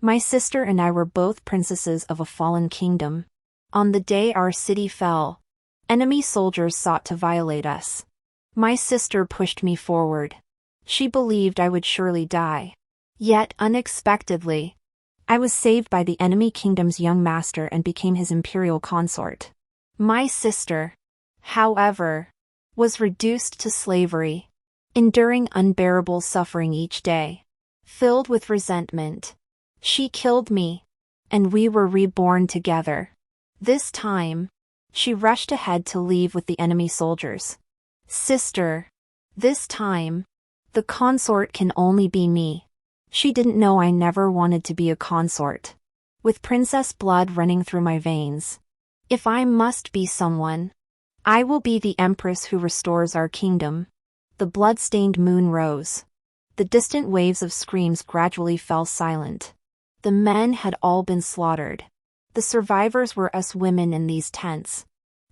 My sister and I were both princesses of a fallen kingdom. On the day our city fell, enemy soldiers sought to violate us. My sister pushed me forward. She believed I would surely die. Yet, unexpectedly, I was saved by the enemy kingdom's young master and became his imperial consort. My sister, however, was reduced to slavery, enduring unbearable suffering each day. Filled with resentment, she killed me, and we were reborn together. This time, she rushed ahead to leave with the enemy soldiers. Sister, this time, the consort can only be me. She didn't know I never wanted to be a consort. With princess blood running through my veins. If I must be someone, I will be the empress who restores our kingdom. The blood-stained moon rose. The distant waves of screams gradually fell silent. The men had all been slaughtered. The survivors were us women in these tents.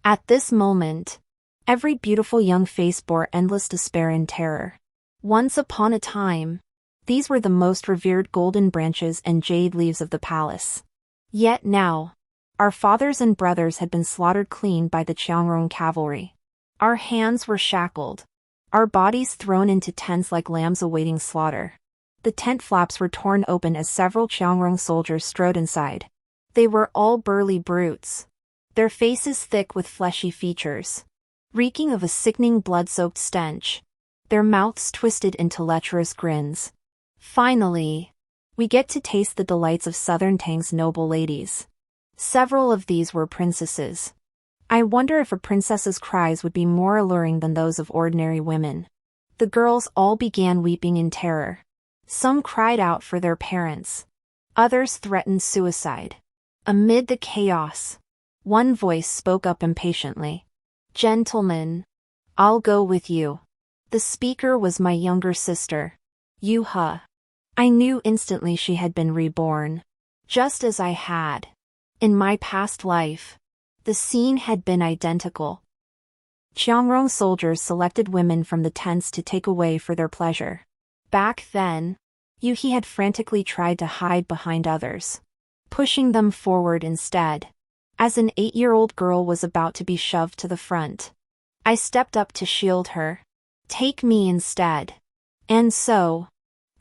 At this moment, every beautiful young face bore endless despair and terror. Once upon a time, these were the most revered golden branches and jade leaves of the palace. Yet now, our fathers and brothers had been slaughtered clean by the Qiangrong cavalry. Our hands were shackled, our bodies thrown into tents like lambs awaiting slaughter. The tent flaps were torn open as several Qiangrong soldiers strode inside. They were all burly brutes, their faces thick with fleshy features, reeking of a sickening blood-soaked stench, their mouths twisted into lecherous grins. Finally, we get to taste the delights of Southern Tang's noble ladies. Several of these were princesses. I wonder if a princess's cries would be more alluring than those of ordinary women. The girls all began weeping in terror. Some cried out for their parents. Others threatened suicide. Amid the chaos, one voice spoke up impatiently. "Gentlemen, I'll go with you." The speaker was my younger sister, Yuha. I knew instantly she had been reborn, just as I had. In my past life, the scene had been identical. Qiangrong soldiers selected women from the tents to take away for their pleasure. Back then, Yuhi had frantically tried to hide behind others, pushing them forward instead. As an 8-year-old girl was about to be shoved to the front, I stepped up to shield her. "Take me instead." And so,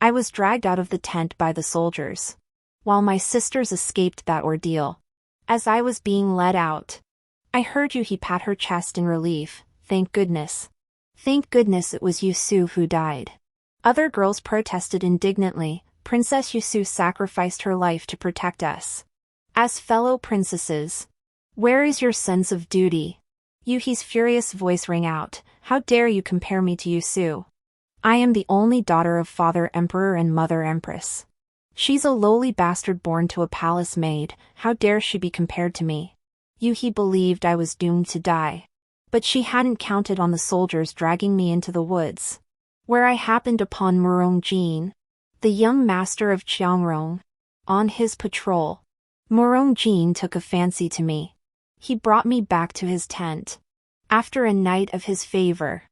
I was dragged out of the tent by the soldiers, while my sisters escaped that ordeal. As I was being led out, I heard Yuhi pat her chest in relief. Thank goodness. Thank goodness it was Yusu who died. Other girls protested indignantly. Princess Yusu sacrificed her life to protect us. As fellow princesses, where is your sense of duty? Yuhi's furious voice rang out. How dare you compare me to Yusu? I am the only daughter of Father Emperor and Mother Empress. She's a lowly bastard born to a palace maid. How dare she be compared to me? Yuhi believed I was doomed to die. But she hadn't counted on the soldiers dragging me into the woods, where I happened upon Murong Jin, the young master of Qiangrong. On his patrol, Murong Jin took a fancy to me. He brought me back to his tent. After a night of his favor,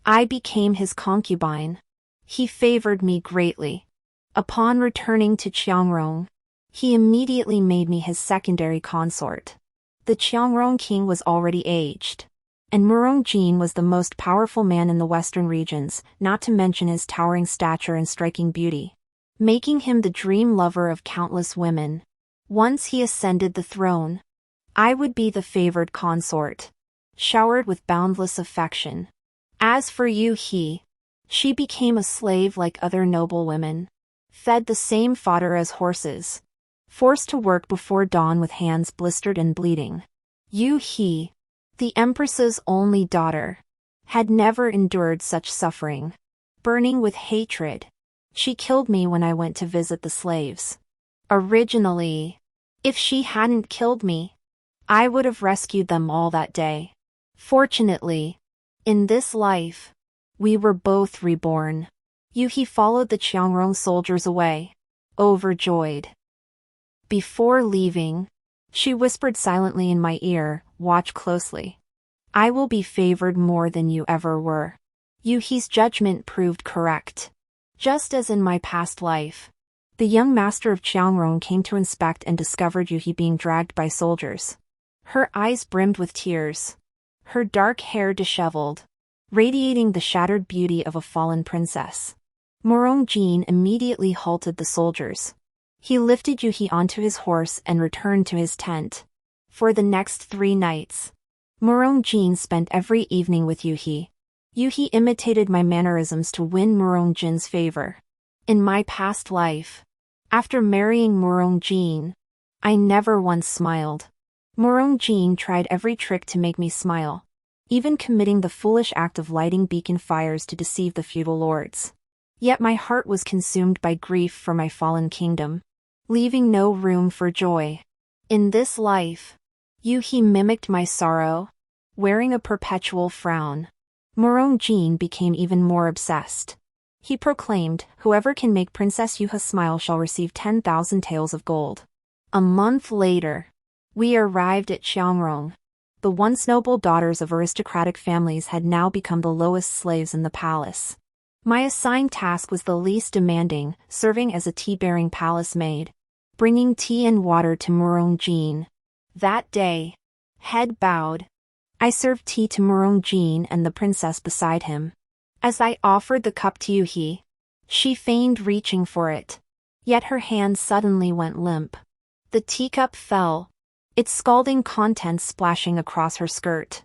I became his concubine. He favored me greatly. Upon returning to Qiangrong, he immediately made me his secondary consort. The Qiangrong king was already aged, and Murong Jin was the most powerful man in the western regions, not to mention his towering stature and striking beauty, making him the dream lover of countless women. Once he ascended the throne, I would be the favored consort, showered with boundless affection. As for Yuhi, she became a slave like other noble women, fed the same fodder as horses, forced to work before dawn with hands blistered and bleeding. Yuhi, the empress's only daughter, had never endured such suffering. Burning with hatred, she killed me when I went to visit the slaves. Originally, if she hadn't killed me, I would have rescued them all that day. Fortunately, in this life, we were both reborn. Yuhi followed the Qiangrong soldiers away, overjoyed. Before leaving, she whispered silently in my ear, "Watch closely. I will be favored more than you ever were." Yuhi's judgment proved correct. Just as in my past life, The young master of Qiangrong came to inspect and discovered Yuhi being dragged by soldiers. Her eyes brimmed with tears. Her dark hair disheveled, radiating the shattered beauty of a fallen princess. Morong Jin immediately halted the soldiers. He lifted Yuhi onto his horse and returned to his tent. For the next 3 nights, Morong Jin spent every evening with Yuhi. Yuhi imitated my mannerisms to win Morong Jin's favor. In my past life, after marrying Morong Jin, I never once smiled. Morong Jin tried every trick to make me smile, even committing the foolish act of lighting beacon fires to deceive the feudal lords. Yet my heart was consumed by grief for my fallen kingdom, leaving no room for joy. In this life, Yuhi mimicked my sorrow, wearing a perpetual frown. Morong Jin became even more obsessed. He proclaimed, "Whoever can make Princess Yuha smile shall receive 10,000 taels of gold." A month later, we arrived at Qiangrong. The once noble daughters of aristocratic families had now become the lowest slaves in the palace. My assigned task was the least demanding, serving as a tea-bearing palace maid, bringing tea and water to Morong Jin. That day, head bowed, I served tea to Morong Jin and the princess beside him. As I offered the cup to Yuhi, she feigned reaching for it. Yet her hand suddenly went limp. The teacup fell, its scalding contents splashing across her skirt.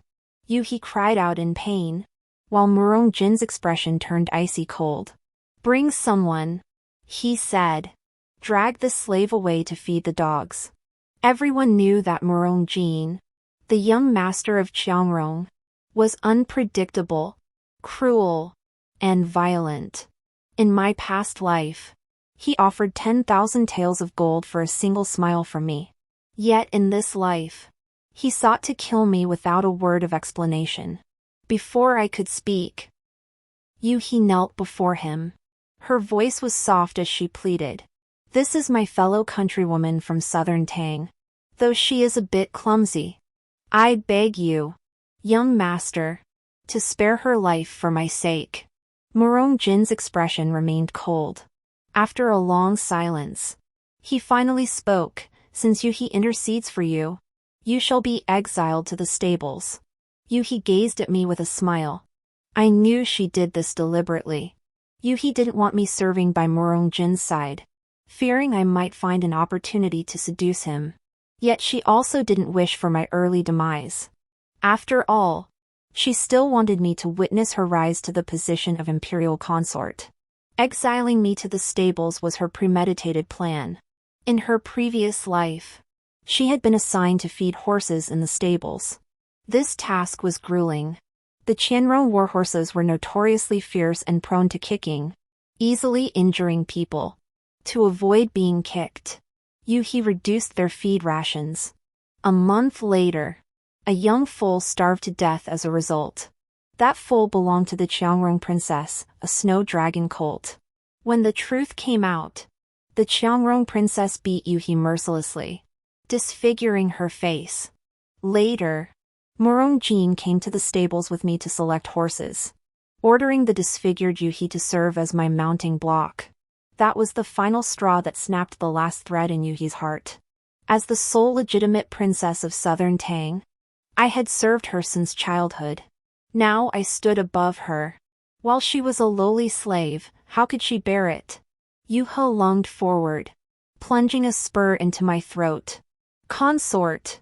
Yuhi cried out in pain, while Morong Jin's expression turned icy cold. "Bring someone," he said. "Drag the slave away to feed the dogs." Everyone knew that Morong Jin, the young master of Qiangrong, was unpredictable, cruel, and violent. In my past life, he offered 10,000 taels of gold for a single smile from me. Yet in this life, he sought to kill me without a word of explanation. Before I could speak, Yuhi knelt before him. Her voice was soft as she pleaded. "This is my fellow countrywoman from southern Tang. Though she is a bit clumsy, I beg you, young master, to spare her life for my sake." Morong Jin's expression remained cold. After a long silence, he finally spoke. "Since Yuhi intercedes for you, you shall be exiled to the stables." Yuhi gazed at me with a smile. I knew she did this deliberately. Yuhi didn't want me serving by Morong Jin's side, fearing I might find an opportunity to seduce him. Yet she also didn't wish for my early demise. After all, she still wanted me to witness her rise to the position of imperial consort. Exiling me to the stables was her premeditated plan. In her previous life, she had been assigned to feed horses in the stables. This task was grueling. The Qianrong warhorses were notoriously fierce and prone to kicking, easily injuring people. To avoid being kicked, Yuhi reduced their feed rations. A month later, a young foal starved to death as a result. That foal belonged to the Qiangrong princess, a snow dragon colt. When the truth came out, the Qiangrong princess beat Yuhi mercilessly, disfiguring her face. Later, Morong Jin came to the stables with me to select horses, ordering the disfigured Yuhi to serve as my mounting block. That was the final straw that snapped the last thread in Yuhi's heart. As the sole legitimate princess of southern Tang, I had served her since childhood. Now I stood above her. While she was a lowly slave, how could she bear it? Yuha lunged forward, plunging a spur into my throat. "Consort!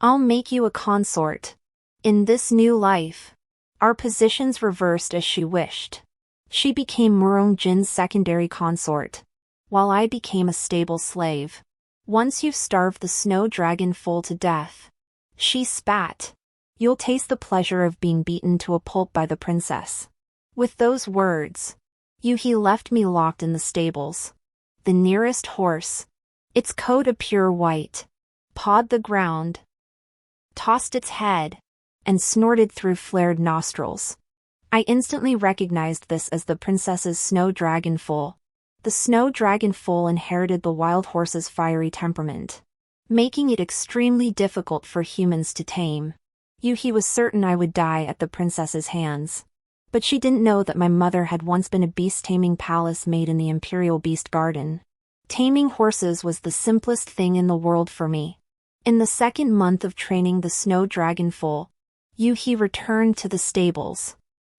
I'll make you a consort." In this new life, our positions reversed as she wished. She became Morong Jin's secondary consort, while I became a stable slave. "Once you've starved the snow dragon foal to death," she spat, "you'll taste the pleasure of being beaten to a pulp by the princess." With those words, Yuhi left me locked in the stables. The nearest horse, its coat a pure white, pawed the ground, tossed its head, and snorted through flared nostrils. I instantly recognized this as the princess's snow dragon foal. The snow dragon foal inherited the wild horse's fiery temperament, making it extremely difficult for humans to tame. Yuhi was certain I would die at the princess's hands. But she didn't know that my mother had once been a beast-taming palace maid in the imperial beast garden. Taming horses was the simplest thing in the world for me. In the second month of training the snow dragon foal, Yuhi returned to the stables.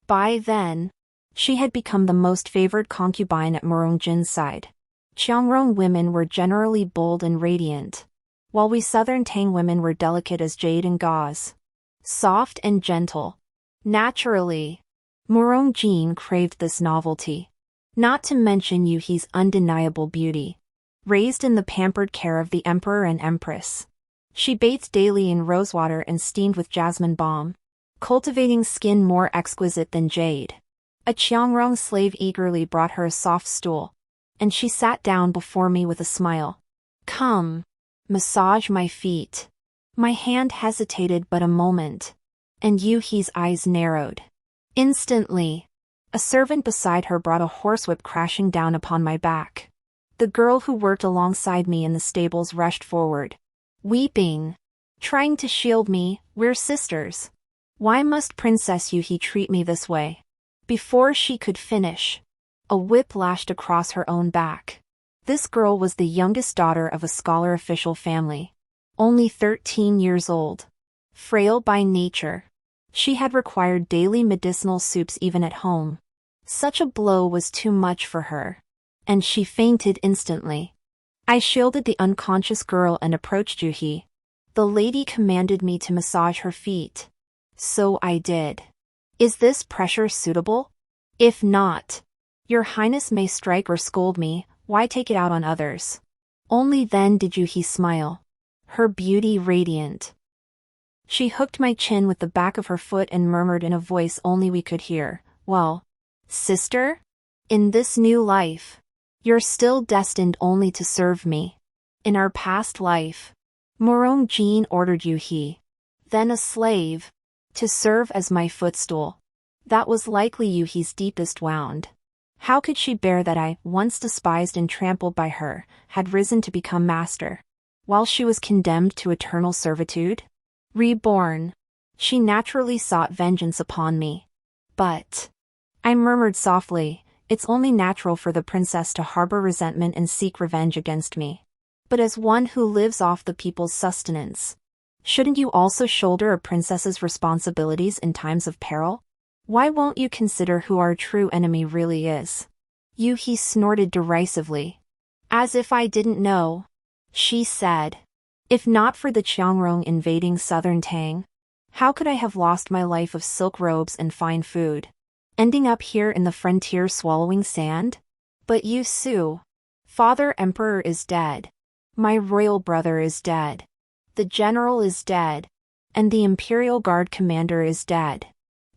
By then, she had become the most favored concubine at Murongjin's side. Qiangrong women were generally bold and radiant, while we Southern Tang women were delicate as jade and gauze, soft and gentle. Naturally, Murongjin craved this novelty. Not to mention Yuhi's undeniable beauty. Raised in the pampered care of the emperor and empress, she bathed daily in rosewater and steamed with jasmine balm, cultivating skin more exquisite than jade. A Qiangrong slave eagerly brought her a soft stool, and she sat down before me with a smile. "Come, massage my feet." My hand hesitated but a moment, and Yuhi's eyes narrowed. Instantly, a servant beside her brought a horsewhip crashing down upon my back. The girl who worked alongside me in the stables rushed forward, weeping, trying to shield me. "We're sisters. Why must Princess Yuhi treat me this way?" Before she could finish, a whip lashed across her own back. This girl was the youngest daughter of a scholar official family, only 13 years old. Frail by nature, she had required daily medicinal soups even at home. Such a blow was too much for her, and she fainted instantly. I shielded the unconscious girl and approached Yuhi. The lady commanded me to massage her feet. So I did. "Is this pressure suitable? If not, Your Highness may strike or scold me. Why take it out on others?" Only then did Yuhi smile, her beauty radiant. She hooked my chin with the back of her foot and murmured in a voice only we could hear, "Well, sister, in this new life, you're still destined only to serve me. In our past life, Murongjin ordered Yuhi, then a slave, to serve as my footstool." That was likely Yuhi's deepest wound. How could she bear that I, once despised and trampled by her, had risen to become master, while she was condemned to eternal servitude? Reborn, she naturally sought vengeance upon me. "But," I murmured softly, "it's only natural for the princess to harbor resentment and seek revenge against me. But as one who lives off the people's sustenance, shouldn't you also shoulder a princess's responsibilities in times of peril? Why won't you consider who our true enemy really is?" Yuhi snorted derisively. "As if I didn't know," she said. "If not for the Qiangrong invading southern Tang, how could I have lost my life of silk robes and fine food, ending up here in the frontier swallowing sand? But you Su, Father Emperor is dead. My royal brother is dead. The general is dead. And the Imperial Guard commander is dead.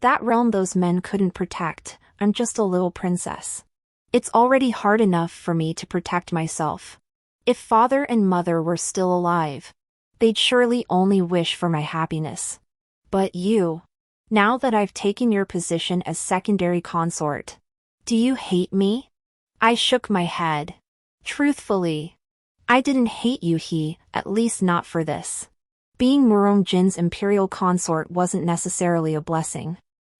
That realm those men couldn't protect. I'm just a little princess. It's already hard enough for me to protect myself. If father and mother were still alive, they'd surely only wish for my happiness. But you, now that I've taken your position as secondary consort, do you hate me?" I shook my head. Truthfully, I didn't hate Yuhi, at least not for this. Being Murongjin's imperial consort wasn't necessarily a blessing.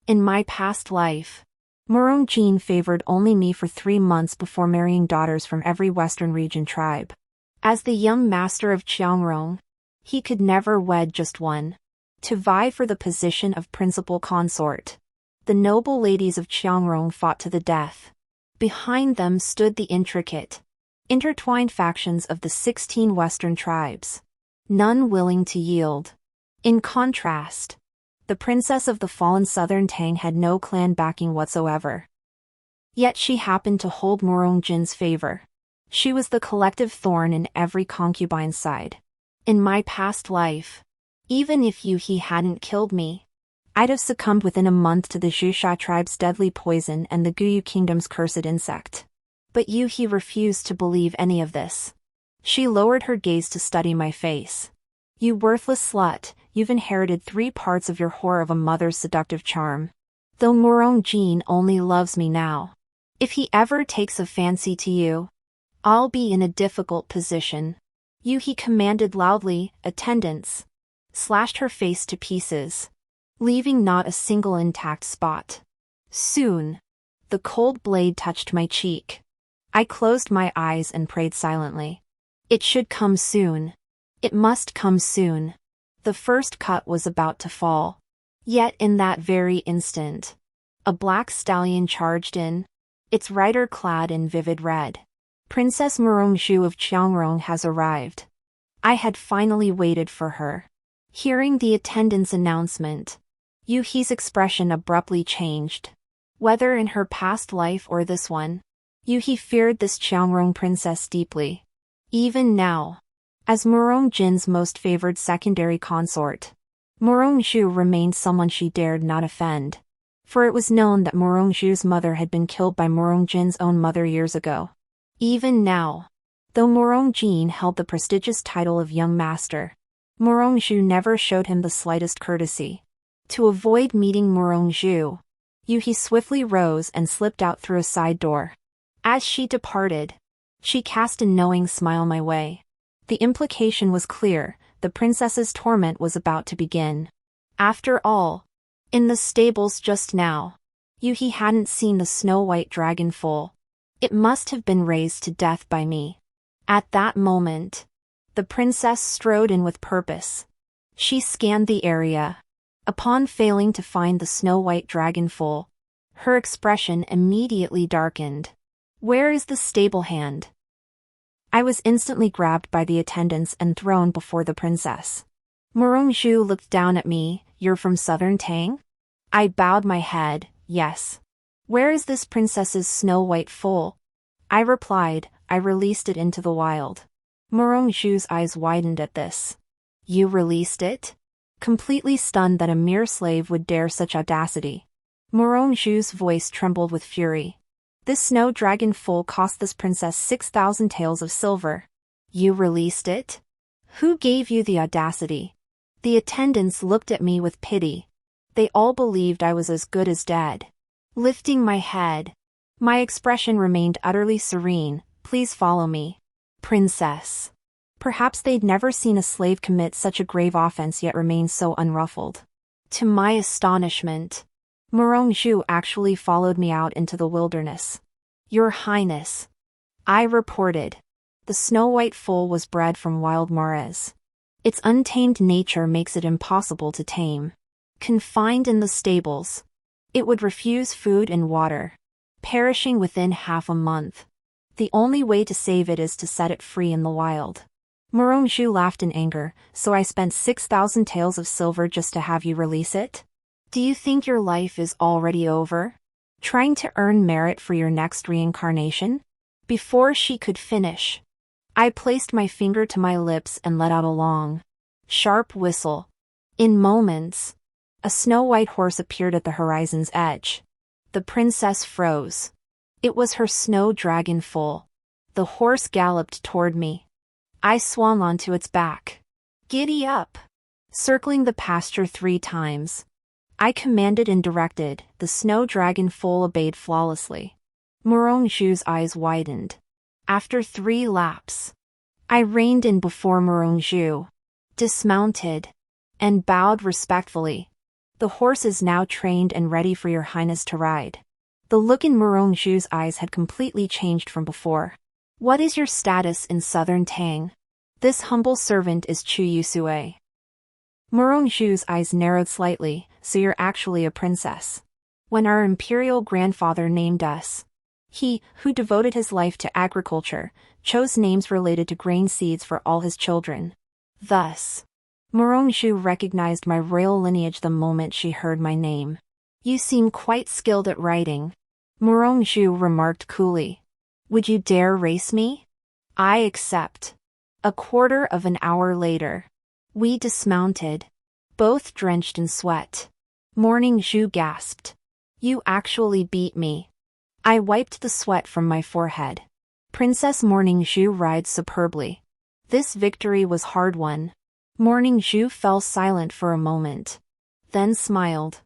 In my past life, Murongjin favored only me for 3 months before marrying daughters from every western region tribe. As the young master of Qiangrong, he could never wed just one. To vie for the position of principal consort, the noble ladies of Qiangrong fought to the death. Behind them stood the intricate, intertwined factions of the 16 western tribes, none willing to yield. In contrast, the princess of the fallen southern Tang had no clan backing whatsoever. Yet she happened to hold Murongjin's favor. She was the collective thorn in every concubine's side. In my past life, even if Yuhi hadn't killed me, I'd have succumbed within a month to the Zhusha tribe's deadly poison and the Guyu kingdom's cursed insect. But Yuhi refused to believe any of this. She lowered her gaze to study my face. "You worthless slut, you've inherited 3 parts of your whore of a mother's seductive charm. Though Murongjin only loves me now, if he ever takes a fancy to you, I'll be in a difficult position." Yuhi commanded loudly. Attendants slashed her face to pieces, leaving not a single intact spot. Soon, the cold blade touched my cheek. I closed my eyes and prayed silently. It should come soon. It must come soon. The first cut was about to fall. Yet in that very instant, a black stallion charged in, its rider clad in vivid red. Princess Murongzhu of Qiangrong has arrived. I had finally waited for her. Hearing the attendant's announcement, Yuhi's expression abruptly changed. Whether in her past life or this one, Yuhi feared this Qiangrong princess deeply. Even now, as Murongjin's most favored secondary consort, Murongzhu remained someone she dared not offend. For it was known that Murongzhu's mother had been killed by Murongjin's own mother years ago. Even now, though Murongjin held the prestigious title of young master, Murongzhu never showed him the slightest courtesy. To avoid meeting Murongzhu, Yuhi swiftly rose and slipped out through a side door. As she departed, she cast a knowing smile my way. The implication was clear, the princess's torment was about to begin. After all, in the stables just now, Yuhi hadn't seen the snow-white dragon foal. It must have been raised to death by me. At that moment, the princess strode in with purpose. She scanned the area. Upon failing to find the snow-white dragon foal, her expression immediately darkened. "Where is the stable hand?" I was instantly grabbed by the attendants and thrown before the princess. Murongzhu looked down at me. "You're from Southern Tang?" I bowed my head. "Yes." "Where is this princess's snow-white foal?" I replied. "I released it into the wild." Murongzhu's eyes widened at this. "You released it?" Completely stunned that a mere slave would dare such audacity, Murongzhu's voice trembled with fury. "This snow dragon foal cost this princess 6,000 taels of silver. You released it? Who gave you the audacity?" The attendants looked at me with pity. They all believed I was as good as dead. Lifting my head, my expression remained utterly serene. "Please follow me, princess." Perhaps they'd never seen a slave commit such a grave offense yet remain so unruffled. To my astonishment, Murongzhu actually followed me out into the wilderness. "Your Highness," I reported, "the snow-white foal was bred from wild mares. Its untamed nature makes it impossible to tame. Confined in the stables, it would refuse food and water, perishing within half a month. The only way to save it is to set it free in the wild." Murongzhu laughed in anger. "So I spent 6,000 taels of silver just to have you release it? Do you think your life is already over? Trying to earn merit for your next reincarnation?" Before she could finish, I placed my finger to my lips and let out a long, sharp whistle. In moments, a snow-white horse appeared at the horizon's edge. The princess froze. It was her snow dragon foal. The horse galloped toward me. I swung onto its back. "Giddy up!" Circling the pasture 3 times, I commanded and directed. The snow dragon foal obeyed flawlessly. Murongzhu's eyes widened. After 3 laps, I reined in before Murongzhu, dismounted, and bowed respectfully. "The horse is now trained and ready for your highness to ride." The look in Murongzhu's eyes had completely changed from before. "What is your status in Southern Tang?" "This humble servant is Chu Yusue." Murongzhu's eyes narrowed slightly. "So you're actually a princess. When our imperial grandfather named us, he, who devoted his life to agriculture, chose names related to grain seeds for all his children. Thus, Murongzhu recognized my royal lineage the moment she heard my name." "You seem quite skilled at riding," Murongzhu remarked coolly. "Would you dare race me?" "I accept." A quarter of an hour later, we dismounted, both drenched in sweat. Murongzhu gasped. "You actually beat me." I wiped the sweat from my forehead. Princess Murongzhu rides superbly. This victory was hard-won. Murongzhu fell silent for a moment, then smiled.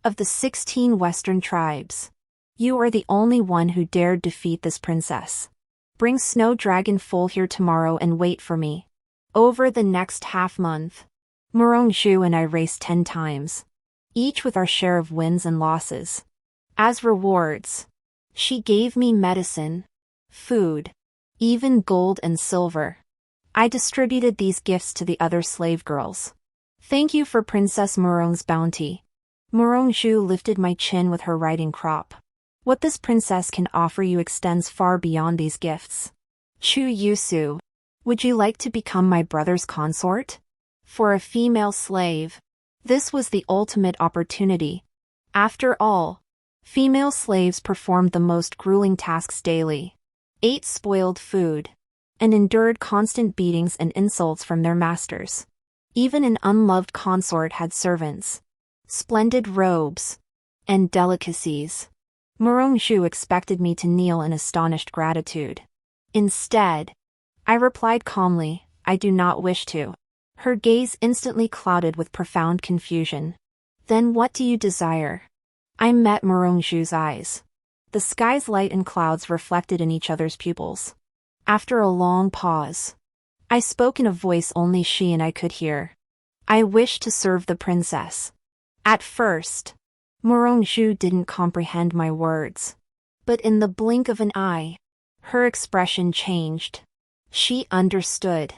"Of the 16 Western tribes, you are the only one who dared defeat this princess. Bring Snow Dragon Foal here tomorrow and wait for me." Over the next half-month, Murongzhu and I raced 10 times, each with our share of wins and losses. As rewards, she gave me medicine, food, even gold and silver. I distributed these gifts to the other slave girls. Thank you for Princess Murong's bounty. Murongzhu lifted my chin with her riding crop. What this princess can offer you extends far beyond these gifts. Chu Yusu, would you like to become my brother's consort? For a female slave, this was the ultimate opportunity. After all, female slaves performed the most grueling tasks daily, ate spoiled food, and endured constant beatings and insults from their masters. Even an unloved consort had servants, splendid robes, and delicacies. Murongzhu expected me to kneel in astonished gratitude. Instead, I replied calmly, I do not wish to. Her gaze instantly clouded with profound confusion. Then what do you desire? I met Murongzhu's eyes. The sky's light and clouds reflected in each other's pupils. After a long pause, I spoke in a voice only she and I could hear. I wish to serve the princess. At first, Murongzhu didn't comprehend my words. But in the blink of an eye, her expression changed. She understood.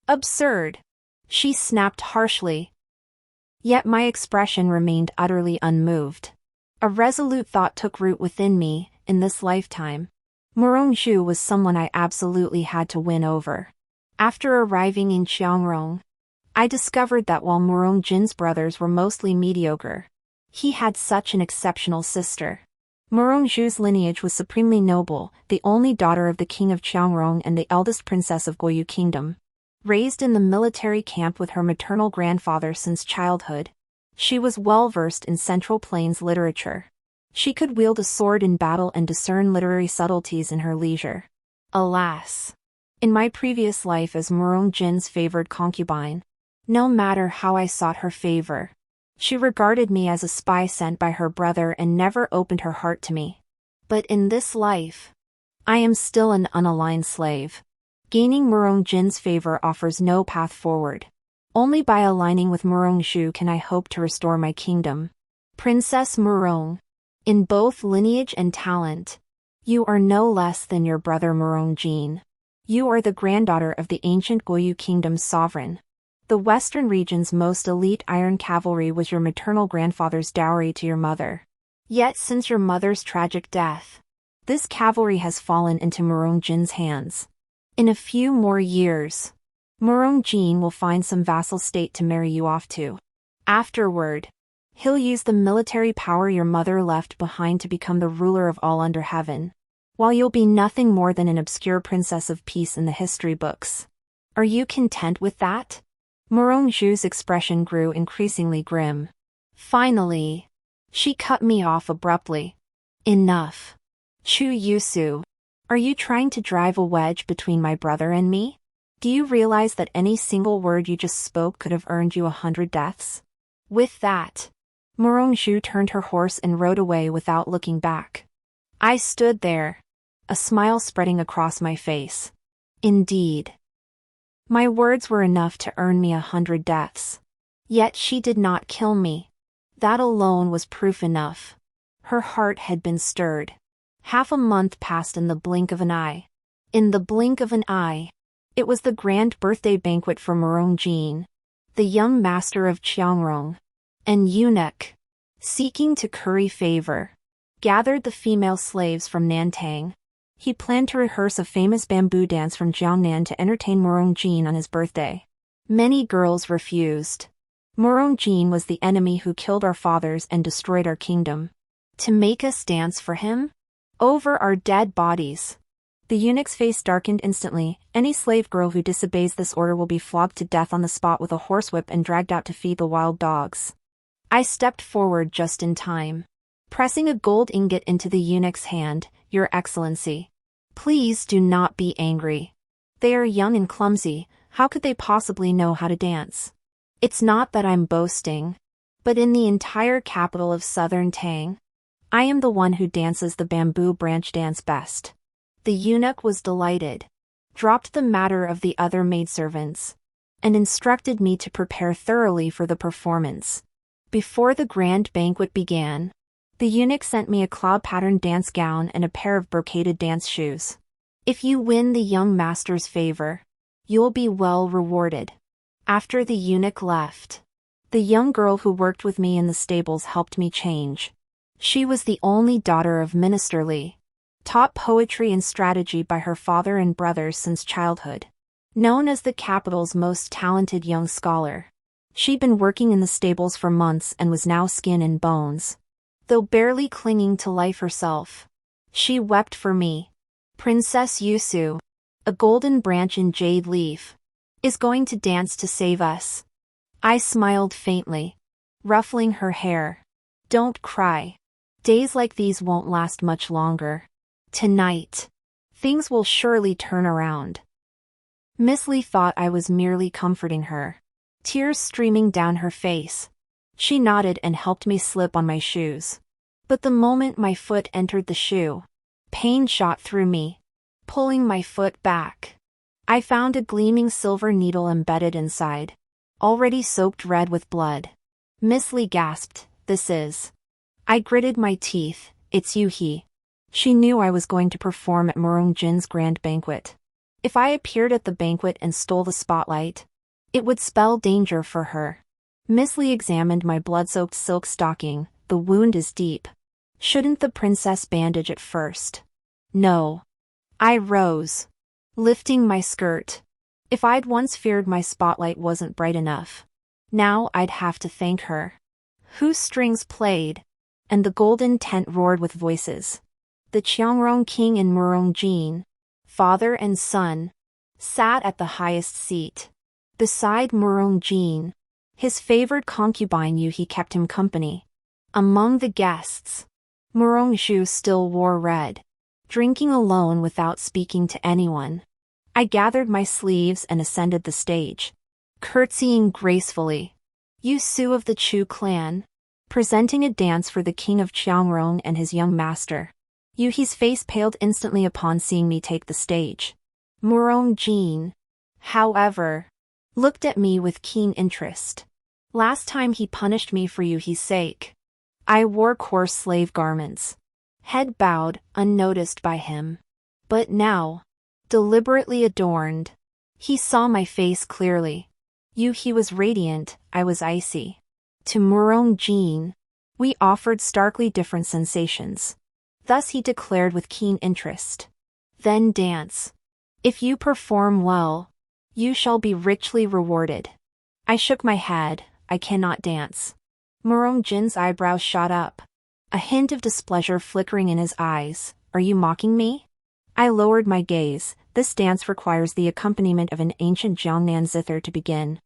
Absurd! She snapped harshly. Yet my expression remained utterly unmoved. A resolute thought took root within me. In this lifetime, Murongzhu was someone I absolutely had to win over. After arriving in Qiangrong, I discovered that while Murongjin's brothers were mostly mediocre, he had such an exceptional sister. Murongzhu's lineage was supremely noble, the only daughter of the king of Qiangrong and the eldest princess of Goyu Kingdom. Raised in the military camp with her maternal grandfather since childhood, she was well-versed in Central Plains literature. She could wield a sword in battle and discern literary subtleties in her leisure. Alas! In my previous life as Murongjin's favored concubine, no matter how I sought her favor, she regarded me as a spy sent by her brother and never opened her heart to me. But in this life, I am still an unaligned slave. Gaining Murongjin's favor offers no path forward. Only by aligning with Murongzhu can I hope to restore my kingdom. Princess Murong, in both lineage and talent, you are no less than your brother Murongjin. You are the granddaughter of the ancient Goyu Kingdom's sovereign. The western region's most elite iron cavalry was your maternal grandfather's dowry to your mother. Yet since your mother's tragic death, this cavalry has fallen into Murongjin's hands. In a few more years, Murongjin will find some vassal state to marry you off to. Afterward, he'll use the military power your mother left behind to become the ruler of all under heaven, while you'll be nothing more than an obscure princess of peace in the history books. Are you content with that? Murongzhu's expression grew increasingly grim. Finally, she cut me off abruptly. Enough. Chu Yusu, are you trying to drive a wedge between my brother and me? Do you realize that any single word you just spoke could have earned you 100 deaths? With that, Murongzhu turned her horse and rode away without looking back. I stood there, a smile spreading across my face. Indeed, my words were enough to earn me 100 deaths. Yet she did not kill me. That alone was proof enough. Her heart had been stirred. Half a month passed in the blink of an eye. In the blink of an eye, it was the grand birthday banquet for Murongjin, the young master of Qiangrong. An eunuch, seeking to curry favor, gathered the female slaves from Nantang. He planned to rehearse a famous bamboo dance from Jiangnan to entertain Murongjin on his birthday. Many girls refused. Murongjin was the enemy who killed our fathers and destroyed our kingdom. To make us dance for him? Over our dead bodies. The eunuch's face darkened instantly. Any slave girl who disobeys this order will be flogged to death on the spot with a horsewhip and dragged out to feed the wild dogs. I stepped forward just in time, pressing a gold ingot into the eunuch's hand. Your Excellency, please do not be angry. They are young and clumsy, how could they possibly know how to dance? It's not that I'm boasting, but in the entire capital of southern Tang, I am the one who dances the bamboo branch dance best. The eunuch was delighted, dropped the matter of the other maidservants, and instructed me to prepare thoroughly for the performance. Before the grand banquet began, the eunuch sent me a cloud-patterned dance gown and a pair of brocaded dance shoes. If you win the young master's favor, you'll be well rewarded. After the eunuch left, the young girl who worked with me in the stables helped me change. She was the only daughter of Minister Li, taught poetry and strategy by her father and brothers since childhood. Known as the capital's most talented young scholar, she'd been working in the stables for months and was now skin and bones. Though barely clinging to life herself, she wept for me. Princess Yusu, a golden branch in jade leaf, is going to dance to save us. I smiled faintly, ruffling her hair. Don't cry. Days like these won't last much longer. Tonight, things will surely turn around. Miss Li thought I was merely comforting her, tears streaming down her face. She nodded and helped me slip on my shoes. But the moment my foot entered the shoe, pain shot through me, pulling my foot back. I found a gleaming silver needle embedded inside, already soaked red with blood. Miss Li gasped, "This is..." I gritted my teeth, "It's Yuhi." She knew I was going to perform at Murong Jin's grand banquet. If I appeared at the banquet and stole the spotlight, it would spell danger for her. Miss Li examined my blood-soaked silk stocking. "The wound is deep. Shouldn't the princess bandage it first?" "No." I rose, lifting my skirt. If I'd once feared my spotlight wasn't bright enough, now I'd have to thank her. Whose strings played, and the golden tent roared with voices. The Qiangrong king and Murong Jin, father and son, sat at the highest seat. Beside Murong Jin, his favored concubine Yuhi kept him company. Among the guests, Murong Zhu still wore red, drinking alone without speaking to anyone. I gathered my sleeves and ascended the stage, curtsying gracefully. Yusu of the Chu clan, presenting a dance for the king of Qiangrong and his young master. Yuhi's face paled instantly upon seeing me take the stage. Murong Jin, however, looked at me with keen interest. Last time he punished me for Yuhi's sake, I wore coarse slave garments, head bowed, unnoticed by him. But now, deliberately adorned, he saw my face clearly. Yuhi was radiant, I was icy. To Murong Jin, we offered starkly different sensations. Thus he declared with keen interest. "Then dance. If you perform well, you shall be richly rewarded." I shook my head, "I cannot dance." Murong Jin's eyebrows shot up, a hint of displeasure flickering in his eyes. "Are you mocking me?" I lowered my gaze. "This dance requires the accompaniment of an ancient Jiangnan zither to begin.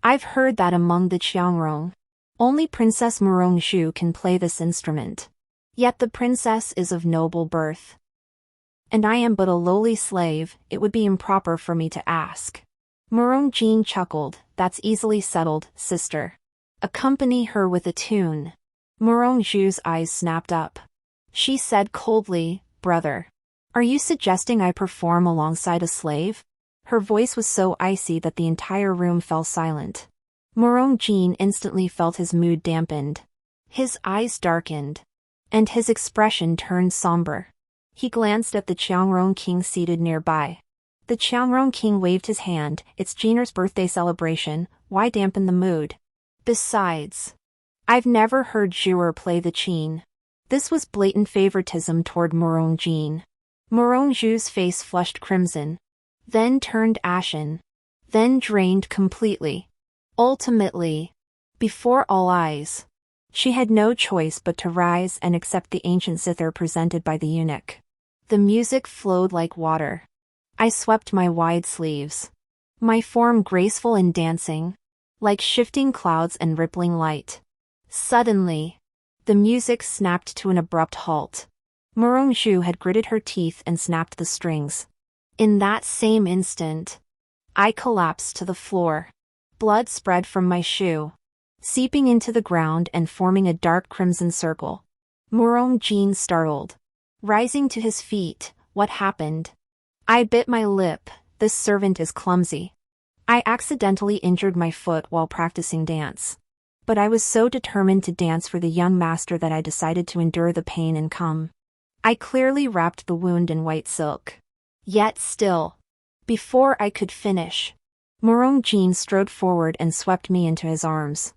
I've heard that among the Qiangrong, only Princess Murong Zhu can play this instrument. Yet the princess is of noble birth, and I am but a lowly slave. It would be improper for me to ask." Murong Jin chuckled. "That's easily settled, sister. Accompany her with a tune." Murong Zhu's eyes snapped up. She said coldly, "Brother, are you suggesting I perform alongside a slave?" Her voice was so icy that the entire room fell silent. Murong Jin instantly felt his mood dampened. His eyes darkened, and his expression turned somber. He glanced at the Qiangrong king seated nearby. The Qiangrong king waved his hand. "It's Jiner's birthday celebration, why dampen the mood? Besides, I've never heard Zhuer play the qin." This was blatant favoritism toward Murong Jin. Murong Zhu's face flushed crimson, then turned ashen, then drained completely. Ultimately, before all eyes, she had no choice but to rise and accept the ancient zither presented by the eunuch. The music flowed like water. I swept my wide sleeves, my form graceful and dancing, like shifting clouds and rippling light. Suddenly, the music snapped to an abrupt halt. Murong Zhu had gritted her teeth and snapped the strings. In that same instant, I collapsed to the floor. Blood spread from my shoe, seeping into the ground and forming a dark crimson circle. Murong Jin startled, rising to his feet. "What happened?" I bit my lip. "This servant is clumsy. I accidentally injured my foot while practicing dance. But I was so determined to dance for the young master that I decided to endure the pain and come." I clearly wrapped the wound in white silk, Yet still. Before I could finish, Morong-jin strode forward and swept me into his arms.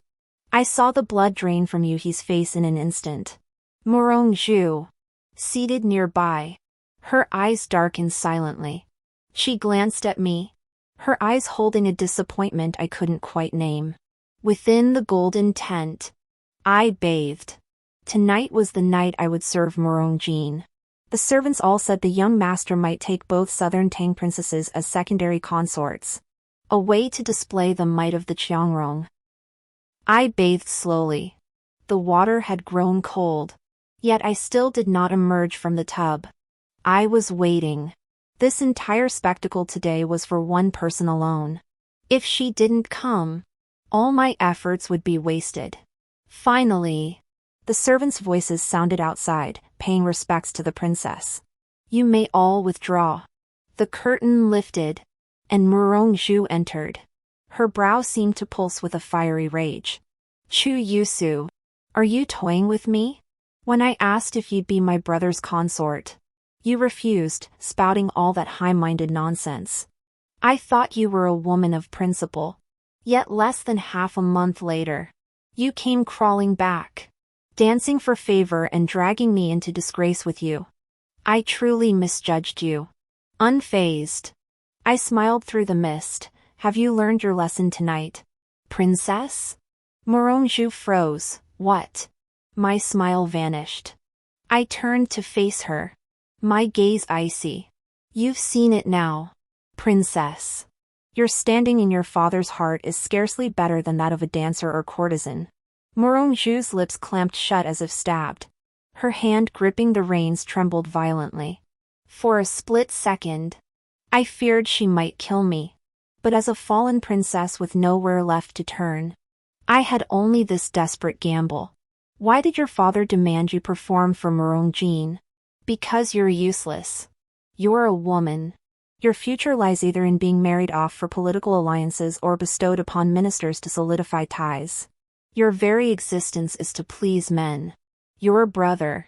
I saw the blood drain from Yuhi's face in an instant. Morong-ju, seated nearby. Her eyes darkened silently. She glanced at me, her eyes holding a disappointment I couldn't quite name. Within the golden tent, I bathed. Tonight was the night I would serve Morong-jin. The servants all said the young master might take both southern Tang princesses as secondary consorts, a way to display the might of the Qiangrong. I bathed slowly. The water had grown cold, yet I still did not emerge from the tub. I was waiting. This entire spectacle today was for one person alone. If she didn't come, all my efforts would be wasted. Finally, the servants' voices sounded outside, paying respects to the princess. You may all withdraw. The curtain lifted, and Morong-ju entered. Her brow seemed to pulse with a fiery rage. Chu Yusu, are you toying with me? When I asked if you'd be my brother's consort, you refused, spouting all that high-minded nonsense. I thought you were a woman of principle. Yet less than half a month later, you came crawling back, dancing for favor and dragging me into disgrace with you. I truly misjudged you. Unfazed, I smiled through the mist. Have you learned your lesson tonight, princess? Morong-ju froze. What? My smile vanished. I turned to face her, my gaze icy. You've seen it now, princess. Your standing in your father's heart is scarcely better than that of a dancer or courtesan. Morong-ju's lips clamped shut as if stabbed. Her hand gripping the reins trembled violently. For a split second, I feared she might kill me. But as a fallen princess with nowhere left to turn, I had only this desperate gamble. Why did your father demand you perform for Morong-jin? Because you're useless. You're a woman. Your future lies either in being married off for political alliances or bestowed upon ministers to solidify ties. Your very existence is to please men. Your brother,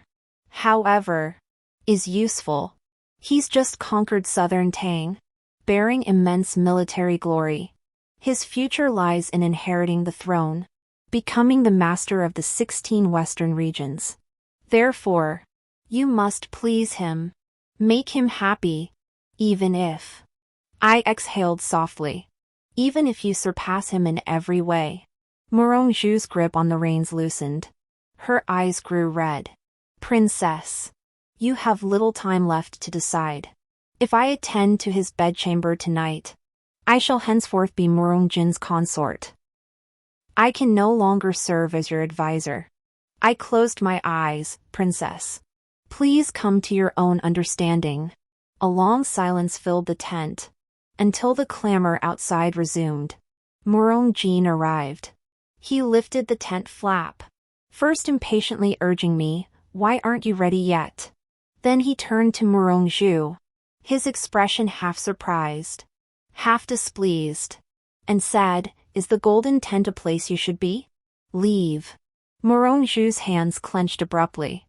however, is useful. He's just conquered southern Tang, bearing immense military glory. His future lies in inheriting the throne, becoming the master of the 16 western regions. Therefore, you must please him. Make him happy, even if... I exhaled softly. Even if you surpass him in every way. Morong-ju's grip on the reins loosened. Her eyes grew red. Princess, you have little time left to decide. If I attend to his bedchamber tonight, I shall henceforth be Morong-jin's consort. I can no longer serve as your advisor. I closed my eyes, princess. Please come to your own understanding. A long silence filled the tent, until the clamor outside resumed. Morong-jin arrived. He lifted the tent flap, first impatiently urging me, "Why aren't you ready yet?" Then he turned to Morong-ju, his expression half surprised, half displeased, and said, "Is the golden tent a place you should be? Leave." Morong-ju's hands clenched abruptly.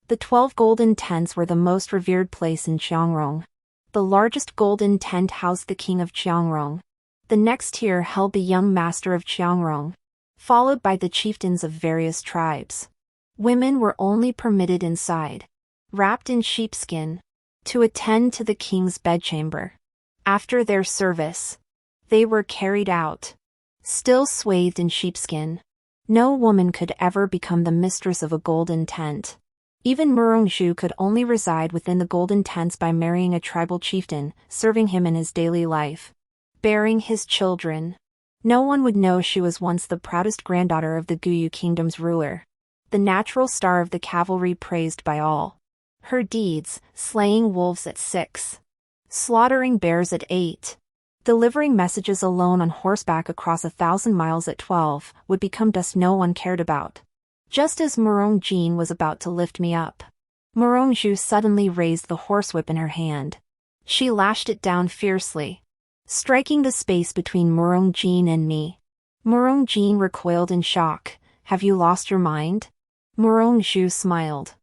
The 12 golden tents were the most revered place in Qiangrong. The largest golden tent housed the king of Qiangrong. The next tier held the young master of Qiangrong, followed by the chieftains of various tribes. Women were only permitted inside, wrapped in sheepskin, to attend to the king's bedchamber. After their service, they were carried out, still swathed in sheepskin. No woman could ever become the mistress of a golden tent. Even Morong-ju could only reside within the golden tents by marrying a tribal chieftain, serving him in his daily life, bearing his children. No one would know she was once the proudest granddaughter of the Guyu kingdom's ruler, the natural star of the cavalry praised by all. Her deeds, slaying wolves at 6, slaughtering bears at 8, delivering messages alone on horseback across 1,000 miles at 12, would become dust no one cared about. Just as Morong-jin was about to lift me up, Morong-ju suddenly raised the horsewhip in her hand. She lashed it down fiercely, striking the space between Morong-jin and me. Morong-jin recoiled in shock. "Have you lost your mind?" Morong-ju smiled.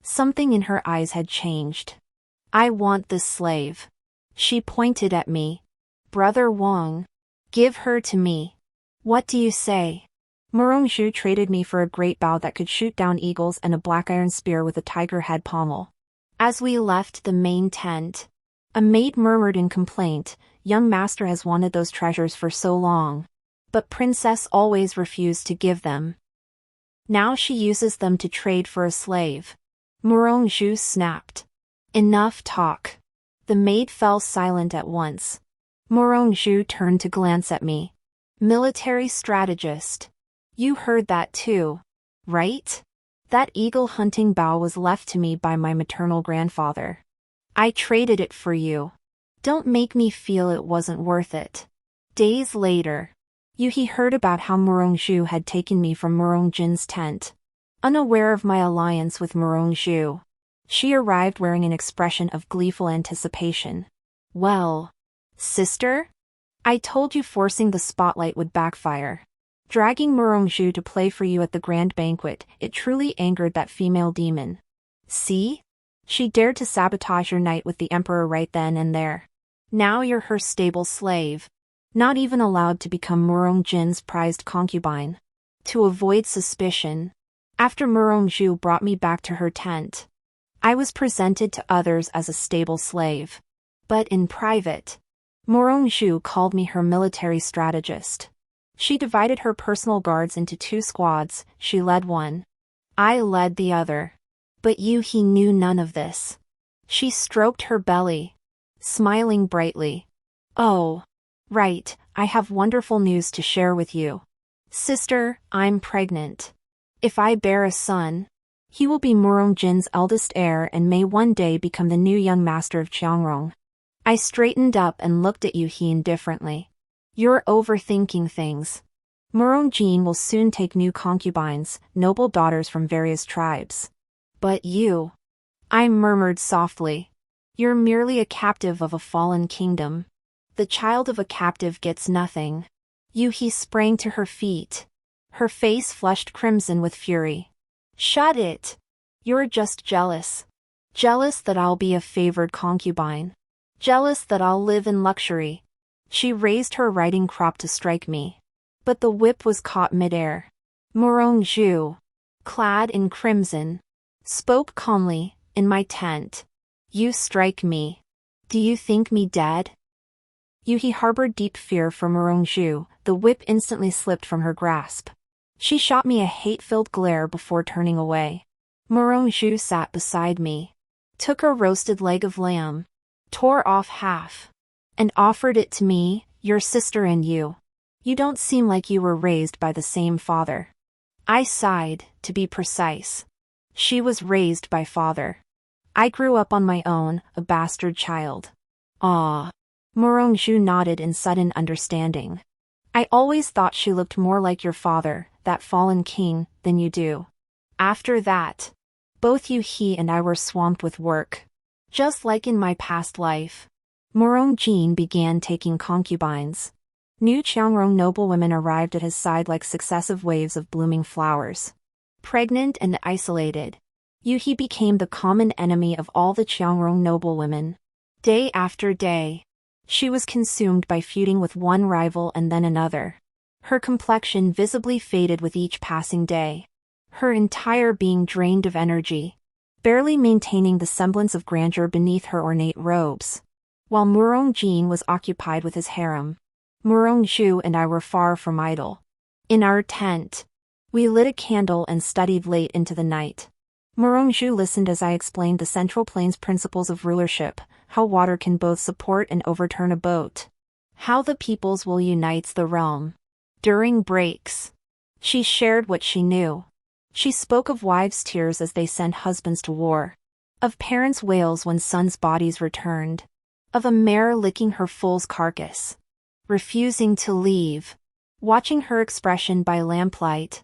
Something in her eyes had changed. "I want this slave. She pointed at me. Brother Wang. Give her to me. What do you say? Zhu traded me for a great bow that could shoot down eagles and a black iron spear with a tiger head pommel. As we left the main tent, a maid murmured in complaint, young master has wanted those treasures for so long. But princess always refused to give them. Now she uses them to trade for a slave. Zhu snapped. Enough talk. The maid fell silent at once. Zhu turned to glance at me. Military strategist. You heard that too, right? That eagle hunting bow was left to me by my maternal grandfather. I traded it for you. Don't make me feel it wasn't worth it. Days later, Yuhi heard about how Zhu had taken me from Jin's tent. Unaware of my alliance with Zhu, she arrived wearing an expression of gleeful anticipation. Well, sister? I told you forcing the spotlight would backfire. Dragging Zhu to play for you at the grand banquet, it truly angered that female demon. See? She dared to sabotage your night with the emperor right then and there. Now you're her stable slave. Not even allowed to become Jin's prized concubine. To avoid suspicion, after Zhu brought me back to her tent, I was presented to others as a stable slave. But in private, Zhu called me her military strategist. She divided her personal guards into 2 squads, she led one. I led the other. But Yuhi knew none of this. She stroked her belly, smiling brightly. Oh, right, I have wonderful news to share with you. Sister, I'm pregnant. If I bear a son, he will be Jin's eldest heir and may one day become the new young master of Qiangrong. I straightened up and looked at Yuhi indifferently. You're overthinking things. Jin will soon take new concubines, noble daughters from various tribes. But you, I murmured softly. You're merely a captive of a fallen kingdom. The child of a captive gets nothing. Yuhi sprang to her feet. Her face flushed crimson with fury. Shut it! You're just jealous. Jealous that I'll be a favored concubine. Jealous that I'll live in luxury. She raised her riding crop to strike me. But the whip was caught midair. Zhu, clad in crimson, spoke calmly, in my tent. You strike me. Do you think me dead? Yuhi harbored deep fear for Zhu, the whip instantly slipped from her grasp. She shot me a hate-filled glare before turning away. Zhu sat beside me, took a roasted leg of lamb, tore off half, and offered it to me, your sister and you. You don't seem like you were raised by the same father. I sighed, to be precise. She was raised by father. I grew up on my own, a bastard child. Ah. Zhu nodded in sudden understanding. I always thought she looked more like your father, that fallen king, than you do. After that, both he and I were swamped with work. Just like in my past life. Jin began taking concubines. New Qiangrong noblewomen arrived at his side like successive waves of blooming flowers. Pregnant and isolated, Yuhi became the common enemy of all the Qiangrong noblewomen. Day after day, she was consumed by feuding with one rival and then another. Her complexion visibly faded with each passing day. Her entire being drained of energy, barely maintaining the semblance of grandeur beneath her ornate robes. While Jin was occupied with his harem, Zhu and I were far from idle. In our tent, we lit a candle and studied late into the night. Zhu listened as I explained the Central Plains principles of rulership, how water can both support and overturn a boat, how the people's will unites the realm. During breaks, she shared what she knew. She spoke of wives' tears as they sent husbands to war, of parents' wails when sons' bodies returned, of a mare licking her foal's carcass, refusing to leave. Watching her expression by lamplight,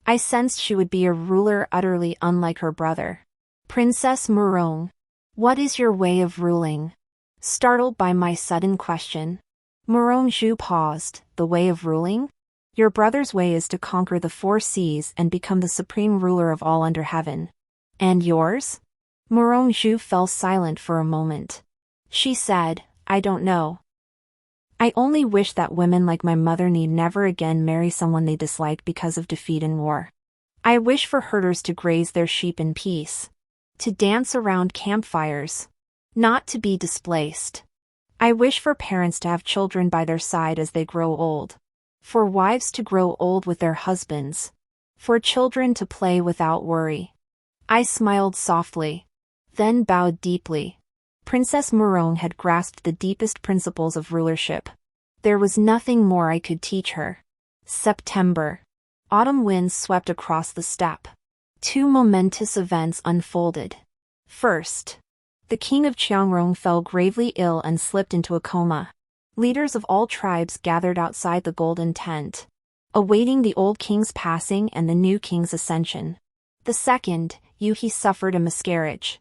I sensed she would be a ruler utterly unlike her brother. Princess Murong, what is your way of ruling? Startled by my sudden question, Zhu paused. The way of ruling? Your brother's way is to conquer the 4 seas and become the supreme ruler of all under heaven. And yours? Zhu fell silent for a moment. She said, I don't know. I only wish that women like my mother need never again marry someone they dislike because of defeat in war. I wish for herders to graze their sheep in peace, to dance around campfires, not to be displaced. I wish for parents to have children by their side as they grow old, for wives to grow old with their husbands, for children to play without worry. I smiled softly, then bowed deeply. Princess Murong had grasped the deepest principles of rulership. There was nothing more I could teach her. September. Autumn winds swept across the steppe. Two momentous events unfolded. First, the king of Qiangrong fell gravely ill and slipped into a coma. Leaders of all tribes gathered outside the golden tent, awaiting the old king's passing and the new king's ascension. The second, Yuhi suffered a miscarriage.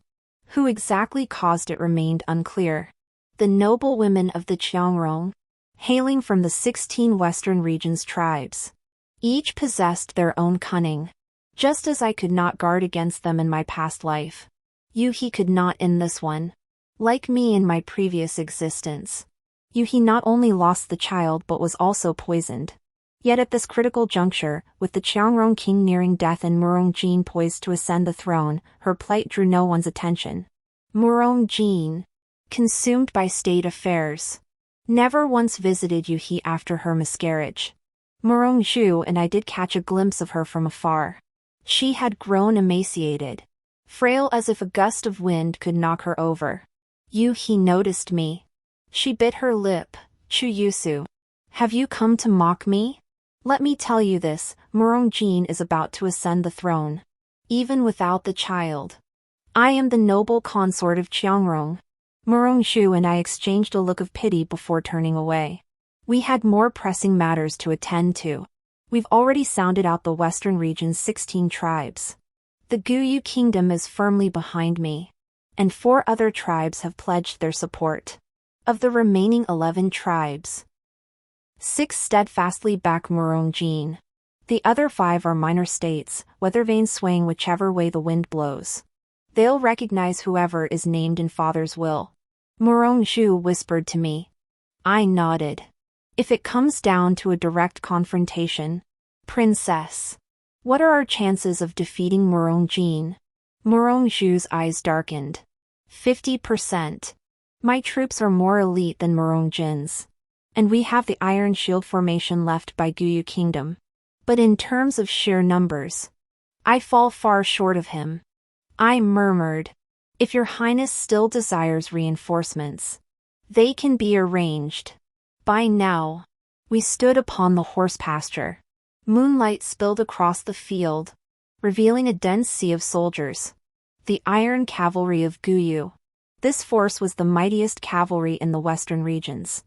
Who exactly caused it remained unclear. The noble women of the Qiangrong, hailing from the 16 western regions tribes, each possessed their own cunning. Just as I could not guard against them in my past life, Yuhi could not in this one. Like me in my previous existence, Yuhi not only lost the child but was also poisoned. Yet at this critical juncture, with the Qiangrong king nearing death and Murong Jin poised to ascend the throne, her plight drew no one's attention. Murong Jin, consumed by state affairs, never once visited Yuhi after her miscarriage. Murong Zhu and I did catch a glimpse of her from afar. She had grown emaciated, frail as if a gust of wind could knock her over. Yuhi noticed me. She bit her lip. Chu Yusu, have you come to mock me? Let me tell you this, Murong Jin is about to ascend the throne. Even without the child. I am the noble consort of Qiangrong. Murong Zhu and I exchanged a look of pity before turning away. We had more pressing matters to attend to. We've already sounded out the western region's 16 tribes. The Guyu kingdom is firmly behind me, and 4 other tribes have pledged their support. Of the remaining 11 tribes, 6 steadfastly back Murong Jin. The other 5 are minor states, weather vanes swaying whichever way the wind blows. They'll recognize whoever is named in father's will. Murong Zhu whispered to me. I nodded. If it comes down to a direct confrontation, princess, what are our chances of defeating Murong Jin? Murong Zhu's eyes darkened. 50%. My troops are more elite than Murong Jin's. And we have the Iron Shield formation left by Guyu Kingdom. But in terms of sheer numbers, I fall far short of him. I murmured. If your highness still desires reinforcements, they can be arranged. By now, we stood upon the horse pasture. Moonlight spilled across the field, revealing a dense sea of soldiers. The iron cavalry of Guyu. This force was the mightiest cavalry in the western regions.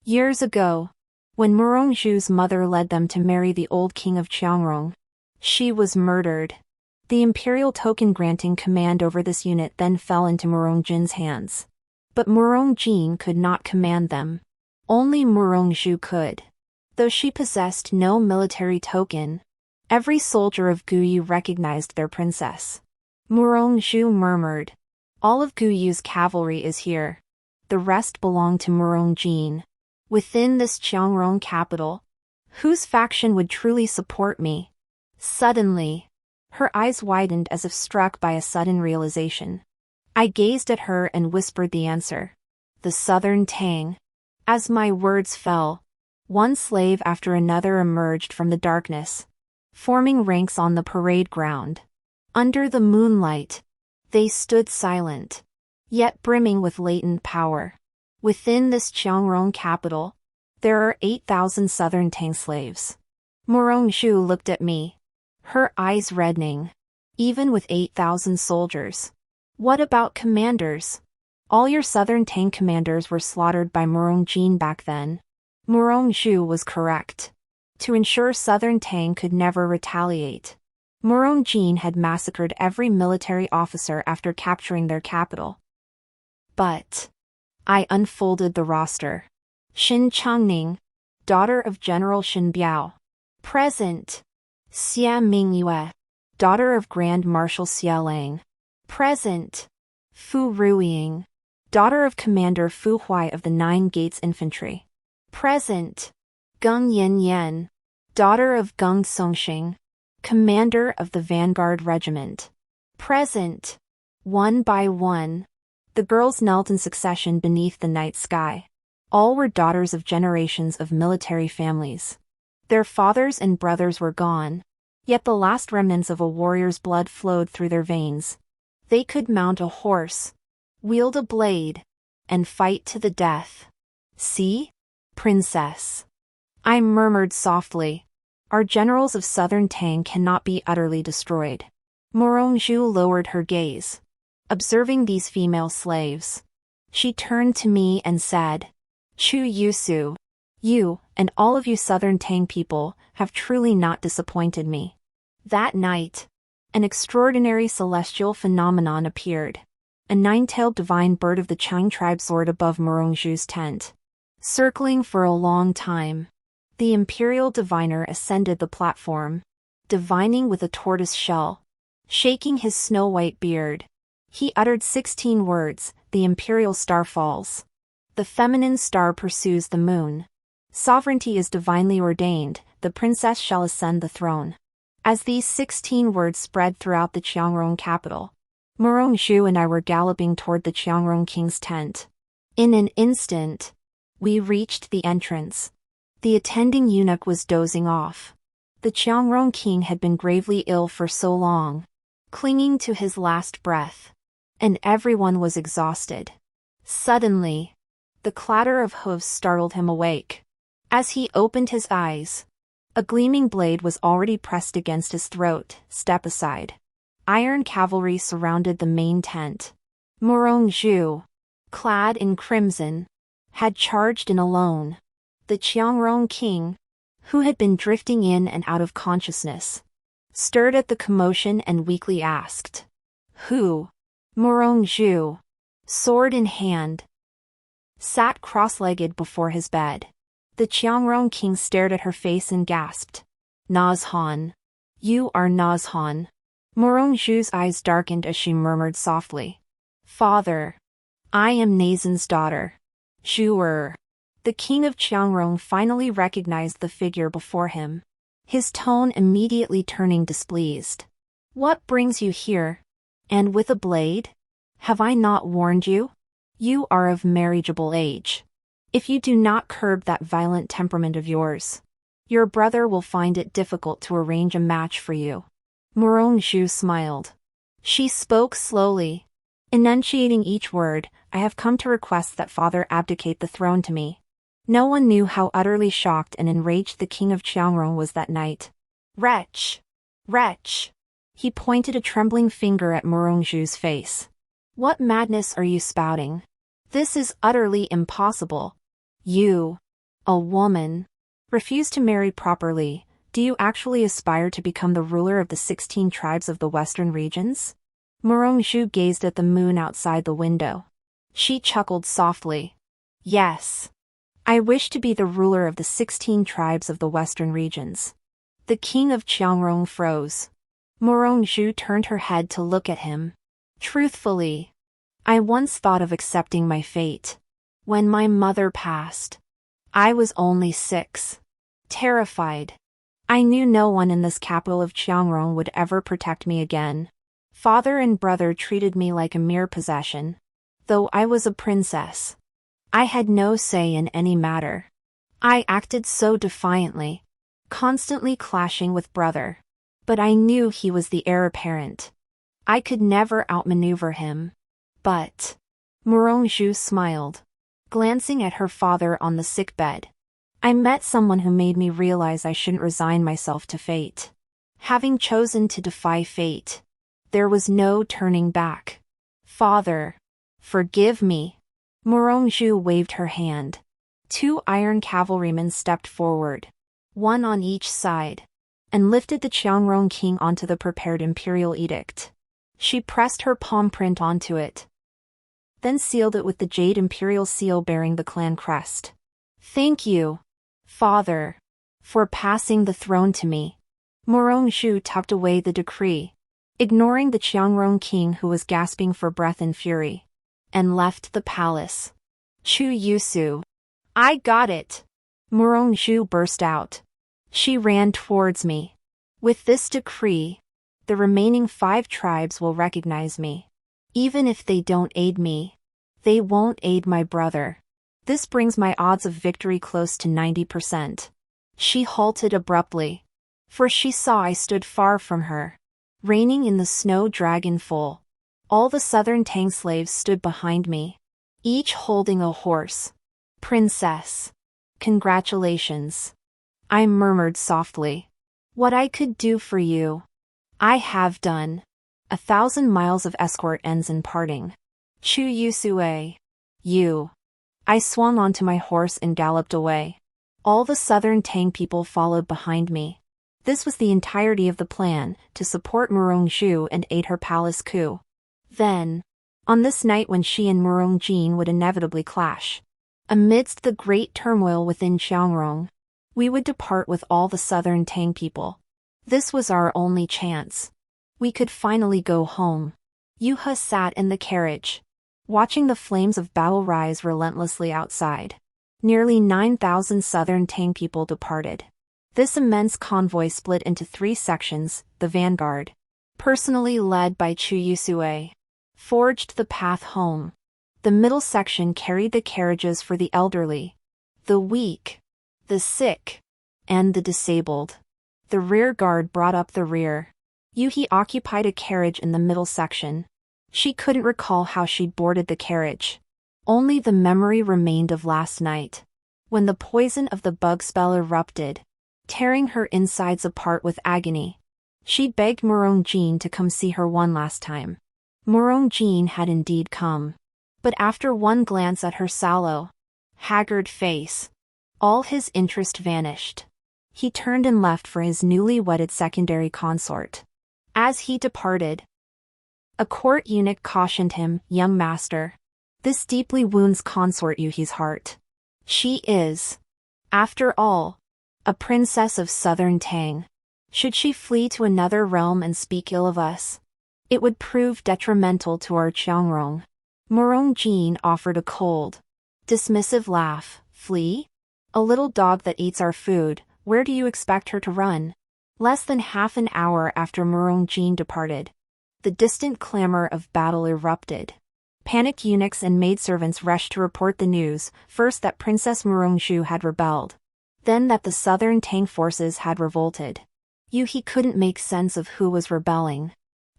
Years ago, when Murong Zhu's mother led them to marry the old king of Qiangrong, she was murdered. The imperial token granting command over this unit then fell into Murong Jin's hands. But Murong Jin could not command them. Only Murong Zhu could. Though she possessed no military token, every soldier of Guyu recognized their princess. Murong Zhu murmured. All of Guyu's cavalry is here. The rest belong to Murong Jin. Within this Qiangrong capital, whose faction would truly support me? Suddenly, her eyes widened as if struck by a sudden realization. I gazed at her and whispered the answer. The Southern Tang. As my words fell, one slave after another emerged from the darkness, forming ranks on the parade ground. Under the moonlight, they stood silent, yet brimming with latent power. Within this Qiangrong capital, there are 8,000 Southern Tang slaves. Murong Zhu looked at me, her eyes reddening. Even with 8,000 soldiers. What about commanders? All your Southern Tang commanders were slaughtered by Murong Jin back then. Murong Zhu was correct. To ensure Southern Tang could never retaliate, Murong Jin had massacred every military officer after capturing their capital. But I unfolded the roster. Xin Changning, daughter of General Xin Biao. Present. Xia Mingyue, daughter of Grand Marshal Xia Lang. Present. Fu Ruiying, daughter of Commander Fu Huai of the Nine Gates Infantry. Present. Geng Yin Yen, daughter of Geng Songxing, commander of the Vanguard Regiment. Present. One by one, the girls knelt in succession beneath the night sky. All were daughters of generations of military families. Their fathers and brothers were gone, yet the last remnants of a warrior's blood flowed through their veins. They could mount a horse, wield a blade, and fight to the death. See? Princess. I murmured softly. Our generals of southern Tang cannot be utterly destroyed. Morongzhu lowered her gaze, observing these female slaves. She turned to me and said, Chu Yusu, you, and all of you southern Tang people, have truly not disappointed me. That night, an extraordinary celestial phenomenon appeared. A nine-tailed divine bird of the Chang tribe soared above Morongzhu's tent. Circling for a long time, the imperial diviner ascended the platform, divining with a tortoise shell. Shaking his snow-white beard, he uttered 16 words, the imperial star falls. The feminine star pursues the moon. Sovereignty is divinely ordained, the princess shall ascend the throne. As these 16 words spread throughout the Qiangrong capital, Morongzhu and I were galloping toward the Qiangrong king's tent. In an instant, we reached the entrance. The attending eunuch was dozing off. The Qiangrong king had been gravely ill for so long, clinging to his last breath, and everyone was exhausted. Suddenly, the clatter of hooves startled him awake. As he opened his eyes, a gleaming blade was already pressed against his throat. Step aside. Iron cavalry surrounded the main tent. Morongzhu, clad in crimson, had charged in alone. The Qiangrong king, who had been drifting in and out of consciousness, stirred at the commotion and weakly asked, Who? Morongzhu, sword in hand, sat cross-legged before his bed. The Qiangrong king stared at her face and gasped, Nazhan. You are Nazhan. Morongzhu's eyes darkened as she murmured softly, Father, I am Nazan's daughter. Zhuer. The king of Qiangrong finally recognized the figure before him, his tone immediately turning displeased. What brings you here? And with a blade? Have I not warned you? You are of marriageable age. If you do not curb that violent temperament of yours, your brother will find it difficult to arrange a match for you. Morongzhu smiled. She spoke slowly, enunciating each word. I have come to request that father abdicate the throne to me. No one knew how utterly shocked and enraged the king of Qiangrong was that night. Wretch! Wretch! He pointed a trembling finger at Morongzhu's face. What madness are you spouting? This is utterly impossible. You, a woman, refuse to marry properly. Do you actually aspire to become the ruler of the 16 tribes of the western regions? Morongzhu gazed at the moon outside the window. She chuckled softly. Yes. I wish to be the ruler of the 16 tribes of the western regions. The king of Qiangrong froze. Morongzhu turned her head to look at him. Truthfully, I once thought of accepting my fate. When my mother passed, I was only 6. Terrified. I knew no one in this capital of Qiangrong would ever protect me again. Father and brother treated me like a mere possession. Though I was a princess, I had no say in any matter. I acted so defiantly, constantly clashing with brother. But I knew he was the heir apparent. I could never outmaneuver him. But Morongzhu smiled, glancing at her father on the sickbed. I met someone who made me realize I shouldn't resign myself to fate. Having chosen to defy fate, there was no turning back. Father, forgive me. Morongzhu waved her hand. 2 iron cavalrymen stepped forward, one on each side, and lifted the Qiangrong king onto the prepared imperial edict. She pressed her palm print onto it, then sealed it with the jade imperial seal bearing the clan crest. Thank you, Father, for passing the throne to me. Morongzhu tucked away the decree, ignoring the Qiangrong king who was gasping for breath in fury. and left the palace. Chu Yusu. I got it! Murong-ju burst out. She ran towards me. With this decree, the remaining 5 tribes will recognize me. Even if they don't aid me, they won't aid my brother. This brings my odds of victory close to 90%. She halted abruptly, for she saw I stood far from her, reigning in the snow dragon full. All the southern Tang slaves stood behind me, each holding a horse. Princess. Congratulations. I murmured softly. What I could do for you, I have done. 1,000 miles of escort ends in parting. Chu Yusue. You. I swung onto my horse and galloped away. All the southern Tang people followed behind me. This was the entirety of the plan, to support Murong-ju and aid her palace coup. Then, on this night when she and Murong-jin would inevitably clash, amidst the great turmoil within Qiangrong, we would depart with all the southern Tang people. This was our only chance. We could finally go home. Yuha sat in the carriage, watching the flames of battle rise relentlessly outside. Nearly 9,000 southern Tang people departed. This immense convoy split into 3 sections. The vanguard, personally led by Chu Yusue, forged the path home. The middle section carried the carriages for the elderly, the weak, the sick, and the disabled. The rear guard brought up the rear. Yuhi occupied a carriage in the middle section. She couldn't recall how she'd boarded the carriage. Only the memory remained of last night, when the poison of the bug spell erupted, tearing her insides apart with agony. She begged Murong-jin to come see her one last time. Murong-jin had indeed come. But after one glance at her sallow, haggard face, all his interest vanished. He turned and left for his newly wedded secondary consort. As he departed, a court eunuch cautioned him, "Young master, this deeply wounds consort Yuhi's heart. She is, after all, a princess of southern Tang. Should she flee to another realm and speak ill of us, it would prove detrimental to our Qiangrong." Murong-jin offered a cold, dismissive laugh. Flee? A little dog that eats our food, where do you expect her to run? Less than half an hour after Murong-jin departed, the distant clamor of battle erupted. Panicked eunuchs and maidservants rushed to report the news, first that Princess Murong-ju had rebelled, then that the southern Tang forces had revolted. Yuhi couldn't make sense of who was rebelling.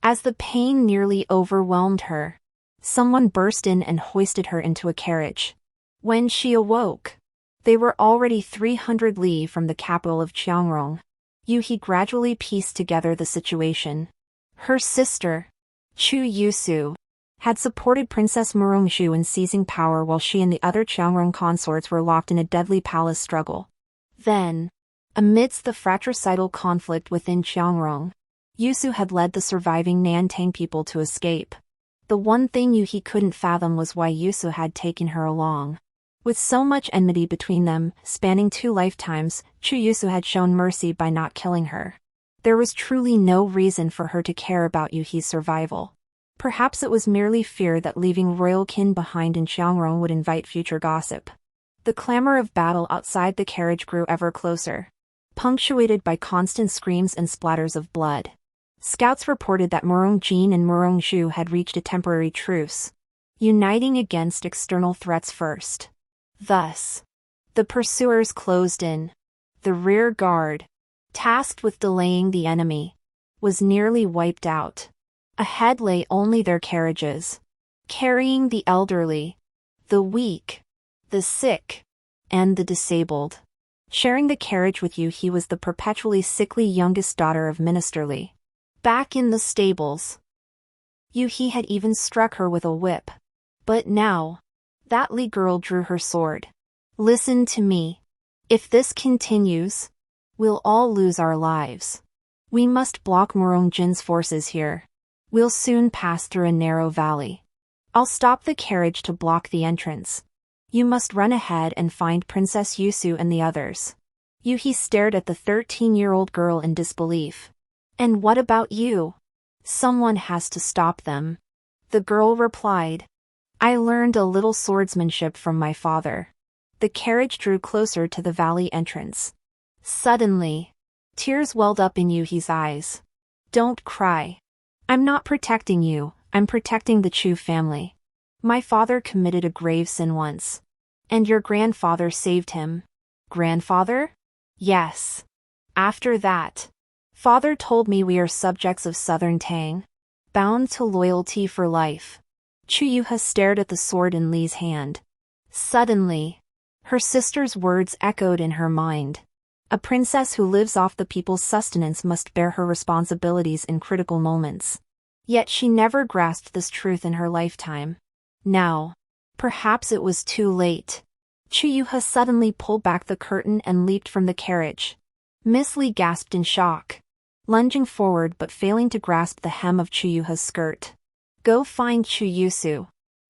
As the pain nearly overwhelmed her, someone burst in and hoisted her into a carriage. When she awoke, they were already 300 li from the capital of Qiangrong. Yuhi gradually pieced together the situation. Her sister, Chu Yusu, had supported Princess Murong-ju in seizing power while she and the other Qiangrong consorts were locked in a deadly palace struggle. Then, amidst the fratricidal conflict within Qiangrong, Yusu had led the surviving Nantang people to escape. The one thing Yuhi couldn't fathom was why Yusu had taken her along. With so much enmity between them, spanning 2 lifetimes, Chu Yusu had shown mercy by not killing her. There was truly no reason for her to care about Yuhi's survival. Perhaps it was merely fear that leaving royal kin behind in Qiangrong would invite future gossip. The clamor of battle outside the carriage grew ever closer, punctuated by constant screams and splatters of blood. Scouts reported that Murong-jin and Murong-ju had reached a temporary truce, uniting against external threats first. Thus, the pursuers closed in. The rear guard, tasked with delaying the enemy, was nearly wiped out. Ahead lay only their carriages, carrying the elderly, the weak, the sick, and the disabled. Sharing the carriage with Yuhi was the perpetually sickly youngest daughter of Minister Li. Back in the stables, Yuhi had even struck her with a whip. But now, that Li girl drew her sword. "Listen to me. If this continues, we'll all lose our lives. We must block Murong-jin's forces here. We'll soon pass through a narrow valley. I'll stop the carriage to block the entrance. You must run ahead and find Princess Yusu and the others." Yuhi stared at the 13-year-old girl in disbelief. "And what about you?" "Someone has to stop them," the girl replied. I learned a little swordsmanship from my father. The carriage drew closer to the valley entrance. Suddenly, tears welled up in Yuhi's eyes. Don't cry. I'm not protecting you, I'm protecting the Chu family. My father committed a grave sin once. And your grandfather saved him. Grandfather? Yes. After that, father told me we are subjects of Southern Tang, bound to loyalty for life. Chu Yuha stared at the sword in Li's hand. Suddenly, her sister's words echoed in her mind. A princess who lives off the people's sustenance must bear her responsibilities in critical moments. Yet she never grasped this truth in her lifetime. Now, perhaps it was too late. Chu Yuha suddenly pulled back the curtain and leaped from the carriage. Miss Li gasped in shock, lunging forward but failing to grasp the hem of Chu Yuha's skirt. Go find Chu Yusu.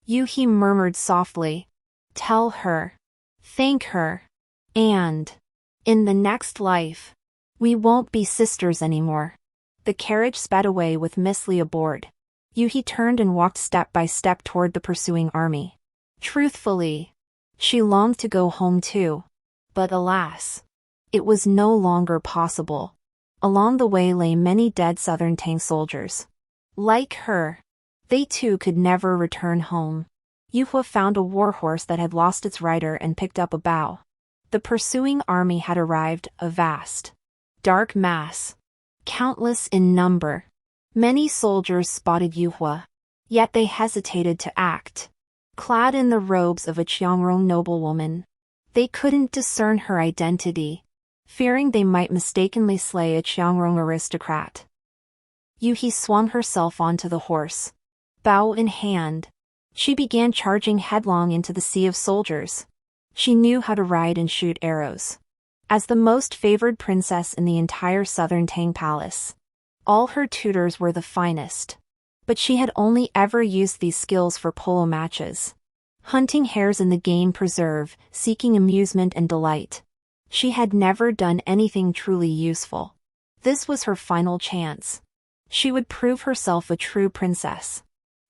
Yuhi murmured softly. Tell her. Thank her. And, in the next life, we won't be sisters anymore. The carriage sped away with Miss Li aboard. Yuhi turned and walked step by step toward the pursuing army. Truthfully, she longed to go home too. But alas, it was no longer possible. Along the way lay many dead Southern Tang soldiers. Like her, they too could never return home. Yuhua found a warhorse that had lost its rider and picked up a bow. The pursuing army had arrived, a vast, dark mass, countless in number. Many soldiers spotted Yuhua, yet they hesitated to act. Clad in the robes of a Qiangrong noblewoman, they couldn't discern her identity, fearing they might mistakenly slay a Qiangrong aristocrat. Yuhi swung herself onto the horse. Bow in hand, she began charging headlong into the sea of soldiers. She knew how to ride and shoot arrows. As the most favored princess in the entire Southern Tang Palace, all her tutors were the finest. But she had only ever used these skills for polo matches, hunting hares in the game preserve, seeking amusement and delight. She had never done anything truly useful. This was her final chance. She would prove herself a true princess.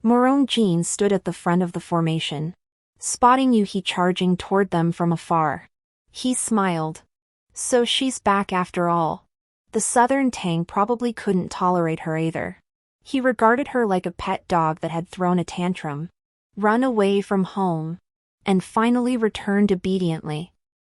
Morong Jin stood at the front of the formation, spotting Yuhi charging toward them from afar. He smiled. So she's back after all. The Southern Tang probably couldn't tolerate her either. He regarded her like a pet dog that had thrown a tantrum, run away from home, and finally returned obediently.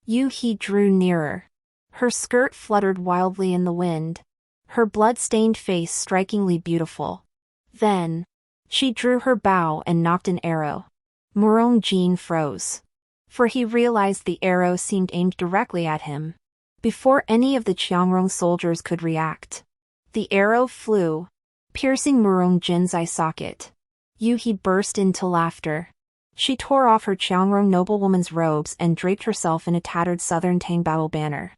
Yuhi drew nearer. Her skirt fluttered wildly in the wind, her blood-stained face strikingly beautiful. Then, she drew her bow and nocked an arrow. Morong Jin froze, for he realized the arrow seemed aimed directly at him. Before any of the Qiangrong soldiers could react, the arrow flew, piercing Morong Jin's eye socket. Yuhi burst into laughter. She tore off her Qiangrong noblewoman's robes and draped herself in a tattered Southern Tang battle banner.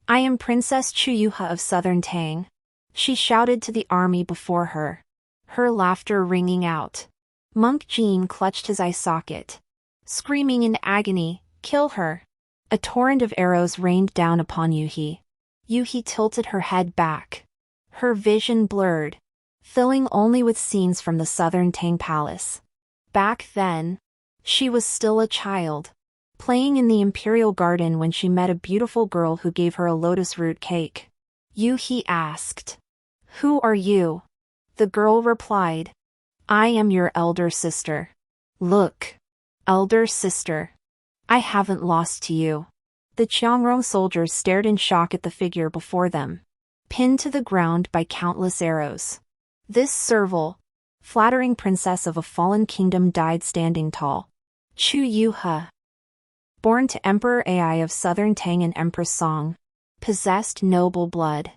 I am Princess Chu Yuha of Southern Tang, she shouted to the army before her, her laughter ringing out. Monk Jin clutched his eye socket, screaming in agony, kill her. A torrent of arrows rained down upon Yuhi. Yuhi tilted her head back. Her vision blurred, filling only with scenes from the Southern Tang Palace. Back then, she was still a child, playing in the imperial garden when she met a beautiful girl who gave her a lotus root cake. Yuhi asked, "Who are you?" The girl replied, "I am your elder sister." Look, elder sister, I haven't lost to you. The Qiangrong soldiers stared in shock at the figure before them, pinned to the ground by countless arrows. This servile, flattering princess of a fallen kingdom died standing tall. Chu Yuha, born to Emperor Ai of Southern Tang and Empress Song, possessed noble blood.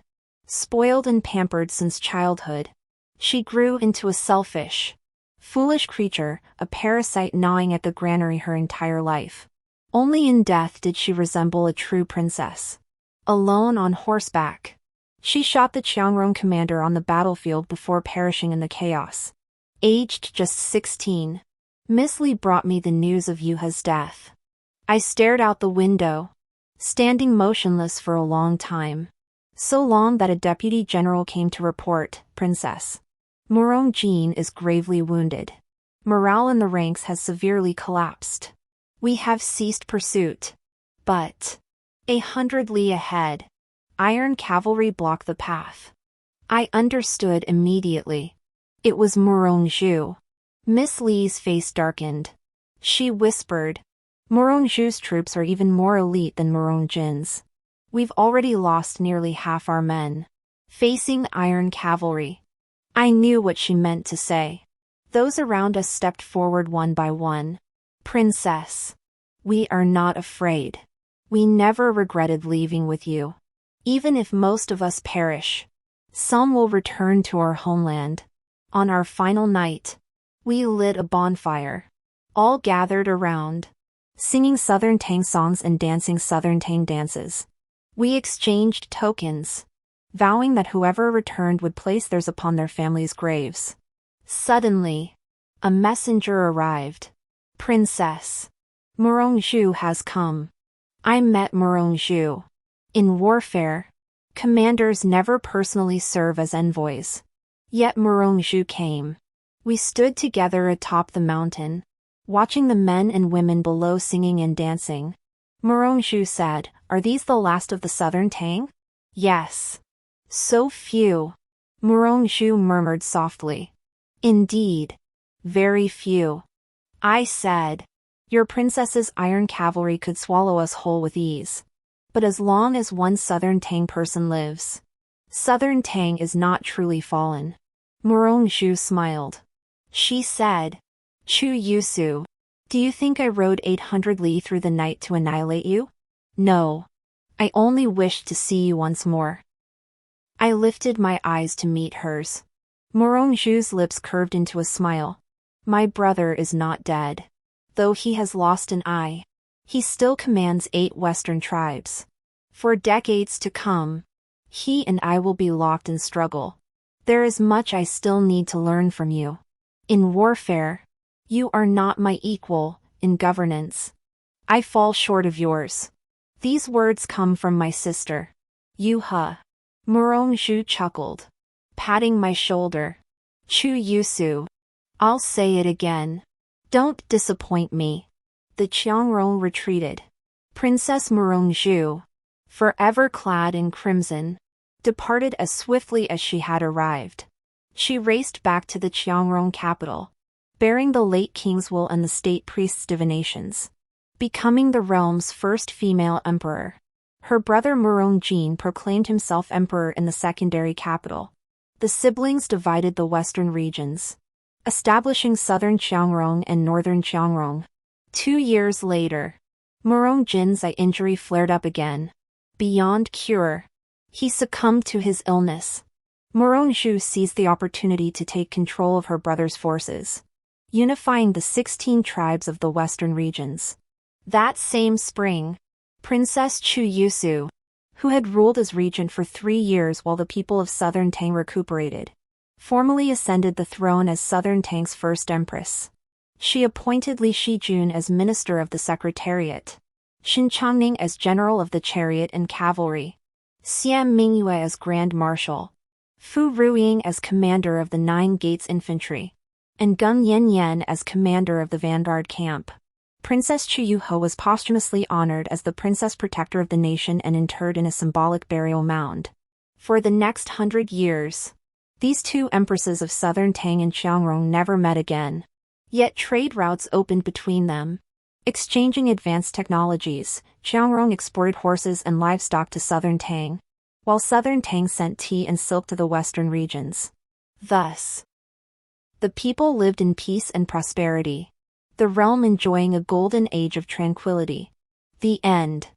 Spoiled and pampered since childhood, she grew into a selfish, foolish creature, a parasite gnawing at the granary her entire life. Only in death did she resemble a true princess. Alone on horseback, she shot the Qiangrong commander on the battlefield before perishing in the chaos. Aged just 16, Miss Li brought me the news of Yuha's death. I stared out the window, standing motionless for a long time. So long that a deputy general came to report, Princess Morong Jin is gravely wounded. Morale in the ranks has severely collapsed. We have ceased pursuit. But 100 li ahead, iron cavalry blocked the path. I understood immediately. It was Morongju. Miss Li's face darkened. She whispered, Morongju's troops are even more elite than Morongjin's. We've already lost nearly half our men. Facing iron cavalry. I knew what she meant to say. Those around us stepped forward one by one. Princess. We are not afraid. We never regretted leaving with you. Even if most of us perish, some will return to our homeland. On our final night, we lit a bonfire. All gathered around, singing Southern Tang songs and dancing Southern Tang dances. We exchanged tokens, vowing that whoever returned would place theirs upon their families' graves. Suddenly, a messenger arrived. Princess, Morongju has come. I met Morongju. In warfare, commanders never personally serve as envoys. Yet Morongju came. We stood together atop the mountain, watching the men and women below singing and dancing. Morongju said, Are these the last of the Southern Tang? Yes. So few. Morongju murmured softly. Indeed. Very few. I said, Your princess's iron cavalry could swallow us whole with ease. But as long as one Southern Tang person lives, Southern Tang is not truly fallen. Morongju smiled. She said, Chu Yusu, do you think I rode 800 li through the night to annihilate you? No. I only wished to see you once more. I lifted my eyes to meet hers. Morongju's lips curved into a smile. My brother is not dead. Though he has lost an eye, he still commands 8 Western tribes. For decades to come, he and I will be locked in struggle. There is much I still need to learn from you. In warfare, you are not my equal. In governance, I fall short of yours. These words come from my sister, Yuha. Morongju chuckled, patting my shoulder. Chu Yusu. I'll say it again. Don't disappoint me. The Qiangrong retreated. Princess Morongju, forever clad in crimson, departed as swiftly as she had arrived. She raced back to the Qiangrong capital, bearing the late king's will and the state priest's divinations, becoming the realm's first female emperor. Her brother Morongjin proclaimed himself emperor in the secondary capital. The siblings divided the western regions, establishing southern Qiangrong and northern Qiangrong. 2 years later, Morongjin's eye injury flared up again. Beyond cure, he succumbed to his illness. Morongju seized the opportunity to take control of her brother's forces, unifying the 16 tribes of the western regions. That same spring, Princess Chu Yusu, who had ruled as regent for 3 years while the people of Southern Tang recuperated, formally ascended the throne as Southern Tang's first empress. She appointed Li Shijun as minister of the secretariat, Xin Changning as general of the chariot and cavalry, Xian Mingyue as grand marshal, Fu Ruiying as commander of the 9 Gates infantry, and Gung Yanyan as commander of the vanguard camp. Princess Chu Yuho was posthumously honored as the princess protector of the nation and interred in a symbolic burial mound. For the next 100 years, these 2 empresses of Southern Tang and Qiangrong never met again. Yet trade routes opened between them. Exchanging advanced technologies, Qiangrong exported horses and livestock to Southern Tang, while Southern Tang sent tea and silk to the western regions. Thus, the people lived in peace and prosperity, the realm enjoying a golden age of tranquility. The end.